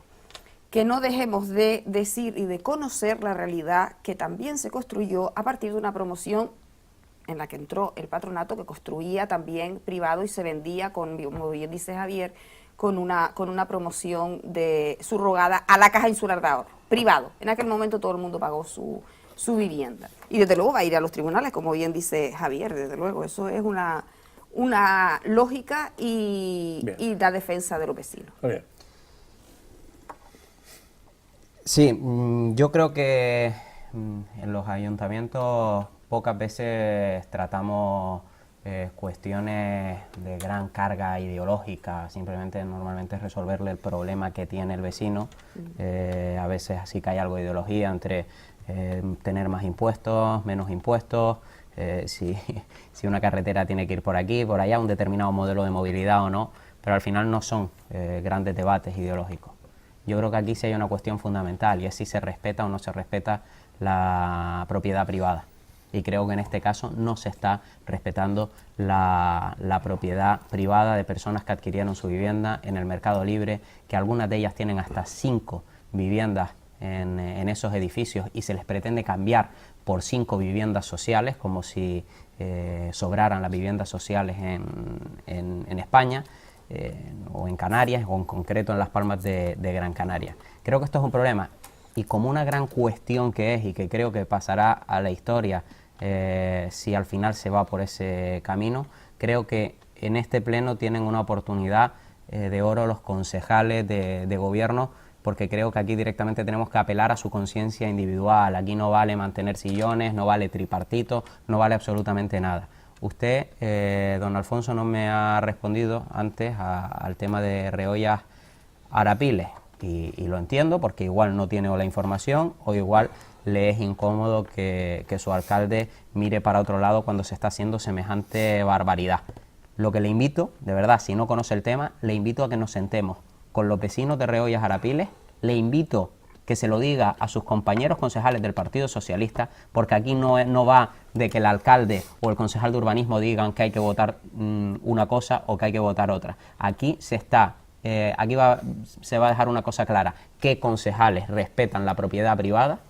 Que no dejemos de decir y de conocer la realidad que también se construyó a partir de una promoción en la que entró el patronato, que construía también privado y se vendía, como bien dice Javier, con una promoción subrogada a la Caja Insular de Ahorro, privado. En aquel momento todo el mundo pagó su vivienda. Y desde luego va a ir a los tribunales, como bien dice Javier, desde luego. Eso es una lógica y la defensa de los vecinos. Bien. Sí, yo creo que en los ayuntamientos pocas veces tratamos cuestiones de gran carga ideológica, simplemente normalmente resolverle el problema que tiene el vecino. A veces sí que hay algo de ideología entre tener más impuestos, menos impuestos, si una carretera tiene que ir por aquí, por allá, un determinado modelo de movilidad o no, pero al final no son grandes debates ideológicos. Yo creo que aquí sí hay una cuestión fundamental y es si se respeta o no se respeta la propiedad privada. Y creo que en este caso no se está respetando la propiedad privada de personas que adquirieron su vivienda en el mercado libre, que algunas de ellas tienen hasta 5 viviendas en esos edificios y se les pretende cambiar por 5 viviendas sociales, como si sobraran las viviendas sociales en España, o en Canarias, o en concreto en Las Palmas de Gran Canaria. Creo que esto es un problema. Y como una gran cuestión que es, y que creo que pasará a la historia si al final se va por ese camino. Creo que en este pleno tienen una oportunidad de oro los concejales de gobierno, porque creo que aquí directamente tenemos que apelar a su conciencia individual. Aquí no vale mantener sillones, no vale tripartito, no vale absolutamente nada. Usted, don Alfonso, no me ha respondido antes al tema de Reollas Arapiles, y lo entiendo porque igual no tiene la información o igual le es incómodo que su alcalde mire para otro lado cuando se está haciendo semejante barbaridad. Lo que le invito, de verdad, si no conoce el tema, le invito a que nos sentemos con los vecinos de Reollas Arapiles, le invito que se lo diga a sus compañeros concejales del Partido Socialista, porque aquí no va de que el alcalde o el concejal de urbanismo digan que hay que votar una cosa o que hay que votar otra. Aquí se va a dejar una cosa clara: qué concejales respetan la propiedad privada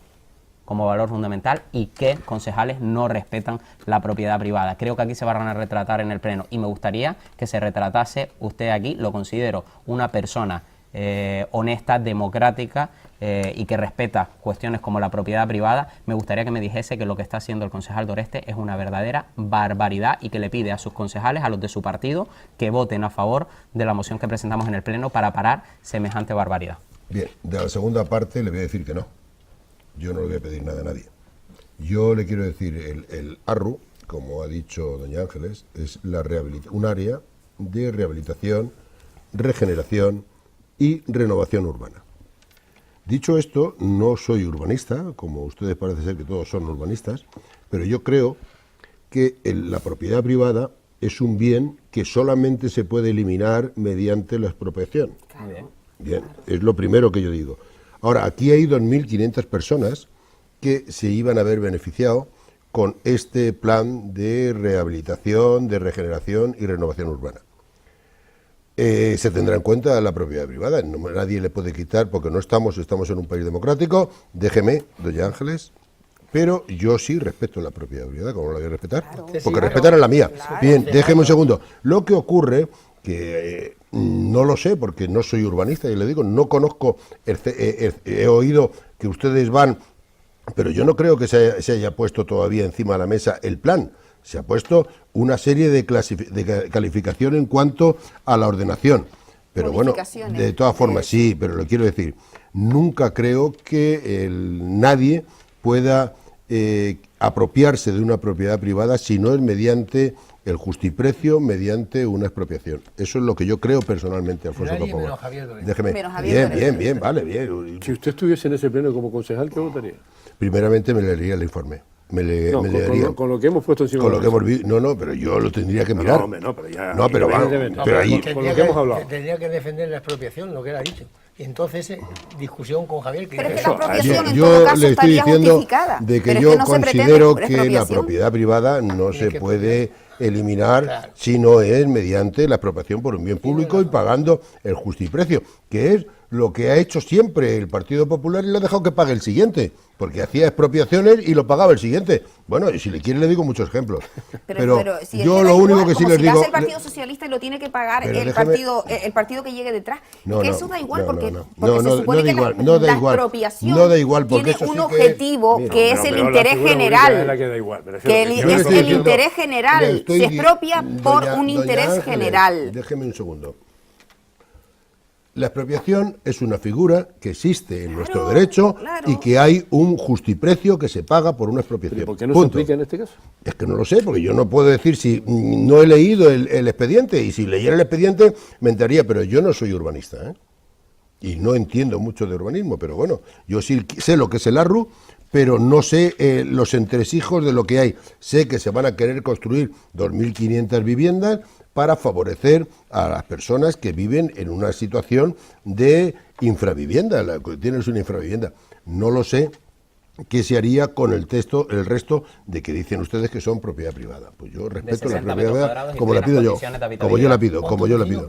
como valor fundamental y qué concejales no respetan la propiedad privada. Creo que aquí se van a retratar en el pleno y me gustaría que se retratase usted aquí. Lo considero una persona honesta, democrática y que respeta cuestiones como la propiedad privada. Me gustaría que me dijese que lo que está haciendo el concejal de Oreste es una verdadera barbaridad y que le pide a sus concejales, a los de su partido, que voten a favor de la moción que presentamos en el pleno para parar semejante barbaridad. Bien, de la segunda parte le voy a decir que no. Yo no le voy a pedir nada a nadie. Yo le quiero decir, el ARRU, como ha dicho doña Ángeles, es un área de rehabilitación, regeneración y renovación urbana. Dicho esto, no soy urbanista, como ustedes parece ser que todos son urbanistas, pero yo creo que la propiedad privada es un bien que solamente se puede eliminar mediante la expropiación. Bien, es lo primero que yo digo. Ahora, aquí hay 2.500 personas que se iban a haber beneficiado con este plan de rehabilitación, de regeneración y renovación urbana. Se tendrá en cuenta la propiedad privada, nadie le puede quitar, porque no estamos en un país democrático. Déjeme, doña Ángeles, pero yo sí respeto la propiedad privada, ¿cómo la voy a respetar? Claro. Porque respetan la mía. Claro. Bien, déjeme un segundo. Lo que ocurre, que no lo sé, porque no soy urbanista, y le digo, no conozco, he oído que ustedes van, pero yo no creo que se haya puesto todavía encima de la mesa el plan. Se ha puesto una serie de calificación en cuanto a la ordenación. Pero bueno, de todas formas, sí, pero lo quiero decir, nunca creo que nadie pueda apropiarse de una propiedad privada si no es mediante el justiprecio, mediante una expropiación. Eso es lo que yo creo personalmente, Alfonso Coppola. Déjeme. Bien, vale, bien. Si usted estuviese en ese pleno como concejal, ¿qué votaría? Primeramente me leería el informe. Con lo que hemos puesto encima. Con lo que hemos visto, no, pero yo lo tendría que mirar. Pero ahí con lo que hemos hablado. Tendría que defender la expropiación, lo que él ha dicho. Y entonces, discusión con Javier. Pero es que la expropiación en yo todo caso le estoy diciendo justificada. De que yo considero que la propiedad privada no se puede eliminar si no es mediante la expropiación por un bien público y pagando el justiprecio, que es lo que ha hecho siempre el Partido Popular y le ha dejado que pague el siguiente, porque hacía expropiaciones y lo pagaba el siguiente. Bueno, y si le quiere le digo muchos ejemplos. Pero si yo lo único que sí les digo... Si el Partido Socialista y lo tiene que pagar el partido que llegue detrás, que eso da igual porque se supone que la expropiación tiene un objetivo que es el interés general. Que es el interés general, se expropia por un interés general. Déjeme un segundo. La expropiación es una figura que existe en nuestro derecho y que hay un justiprecio que se paga por una expropiación. ¿Por qué no se aplica en este caso? Es que no lo sé, porque yo no puedo decir si no he leído el expediente, y si leyera el expediente me enteraría, pero yo no soy urbanista, ¿eh? Y no entiendo mucho de urbanismo, pero bueno, yo sí sé lo que es el ARRU, pero no sé los entresijos de lo que hay. Sé que se van a querer construir 2.500 viviendas para favorecer a las personas que viven en una situación de infravivienda, la que tienes una infravivienda. No lo sé qué se haría con el resto de que dicen ustedes que son propiedad privada. Pues yo respeto la propiedad privada como la pido yo, como yo la pido.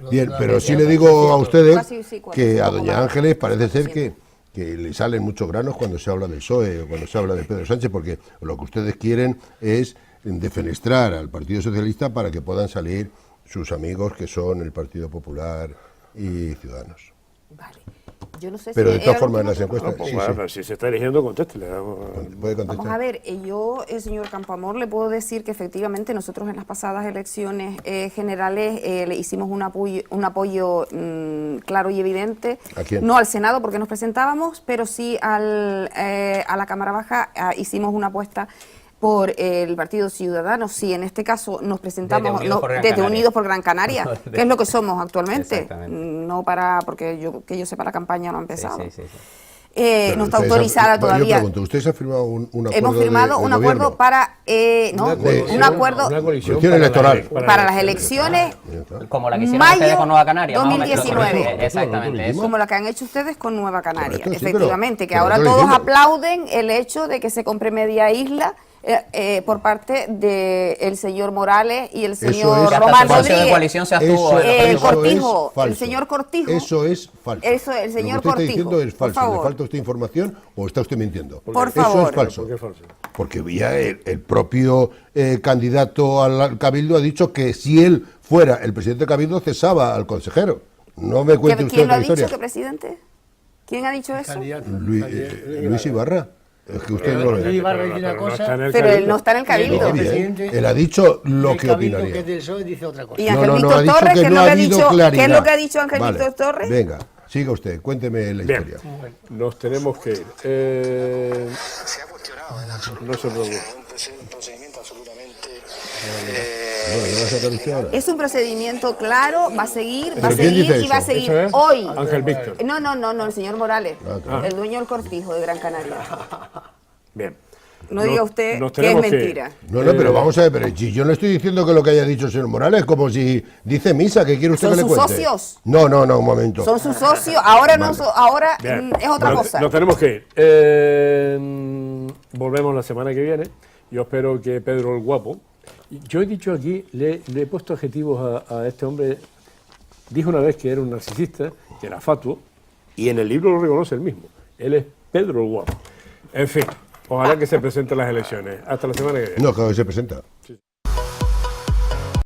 Bien, pero sí le digo a ustedes que a doña Ángeles parece ser que le salen muchos granos cuando se habla del PSOE o cuando se habla de Pedro Sánchez, porque lo que ustedes quieren es defenestrar al Partido Socialista para que puedan salir sus amigos que son el Partido Popular y Ciudadanos. Vale. Yo no sé Pero si de todas era formas, el en las último encuestas, turno. sí, Bueno, sí, pero si se está eligiendo, contéstele. puede Vamos a contestar. ver, yo, señor Campoamor, le puedo decir que efectivamente nosotros en las pasadas elecciones generales le hicimos un apoyo claro y evidente. ¿A quién? No al Senado porque nos presentábamos, pero sí a la Cámara Baja hicimos una apuesta por el Partido Ciudadano. Sí, en este caso nos presentamos Desde Unidos por Gran desde Canaria. Unidos por Gran Canaria, que es lo que somos actualmente. Exactamente. No porque yo sepa, la campaña no ha empezado. Sí, sí, sí. Pero No está ustedes autorizada yo todavía. pregunto, ¿ustedes han firmado un acuerdo Hemos firmado de un acuerdo gobierno? para Una coalición- un acuerdo una coalición Coalición electoral. para las elecciones Como la que hicieron Mayo ustedes con Nueva Canaria. más o menos. 2019. Exactamente, eso. como la que han hecho ustedes con Nueva Canaria. Correcto, sí, Efectivamente, que pero ahora lo estoy todos diciendo. aplauden el hecho de que se compre media isla por parte del señor Morales y el Eso señor es Que hasta Román el socio de Rodríguez. coalición se abstuvo. El eso Cortijo, es falso. el señor Cortijo. Eso es falso. Eso, el señor Lo que usted Cortijo, está diciendo es por falso. ¿Le favor. falta a usted información o está usted mintiendo? Por Eso favor. es falso. ¿Por qué falso? Porque ya el propio candidato al Cabildo ha dicho que si él fuera el presidente del Cabildo cesaba al consejero. No me cuente usted ¿Quién lo otra ha dicho, historia. que presidente? ¿Quién ha dicho eso? Luis Ibarra. Es que usted no lo Luis ve. Ibarra Pero dice una no está cosa. en el Pero él Cabildo. no está en el Cabildo. No, bien. presidente Él ha dicho lo del que Cabildo, opinaría. que es del PSOE, dice otra cosa. Y No, Ángel no, Víctor ha dicho Torres, que ¿qué es no lo ha que ha habido dicho? claridad. ¿Qué es lo que ha dicho Ángel Vale, Víctor Torres? Venga, siga usted, cuénteme la Bien, historia. nos tenemos que ir. Se ha cuestionado en absoluto. No se preocupe. Un procedimiento absolutamente. Bueno, ¿le va a sacar usted ahora? Es un procedimiento claro, va a seguir, ¿Pero quién dice y va a eso? seguir ¿Eso es? hoy. Ángel Víctor. No, el señor Morales, claro. el dueño del Cortijo de Gran Canaria. Bien. No diga usted nos que es tenemos que ir. mentira. No, pero vamos a ver, pero si yo no estoy diciendo que lo que haya dicho el señor Morales, como si dice misa, ¿qué quiere usted ¿Son que le sus cuente? socios? No, un momento. Son sus socios, ahora no, Vale. ahora Bien. es otra cosa. Nos tenemos que ir. Volvemos la semana que viene. Yo espero que Pedro el Guapo. Yo he dicho aquí, le he puesto adjetivos a este hombre. Dijo una vez que era un narcisista, que era fatuo, y en el libro lo reconoce él mismo. Él es Pedro el Guapo. En fin, ojalá que se presenten las elecciones. Hasta la semana que viene. No, claro que se presenta.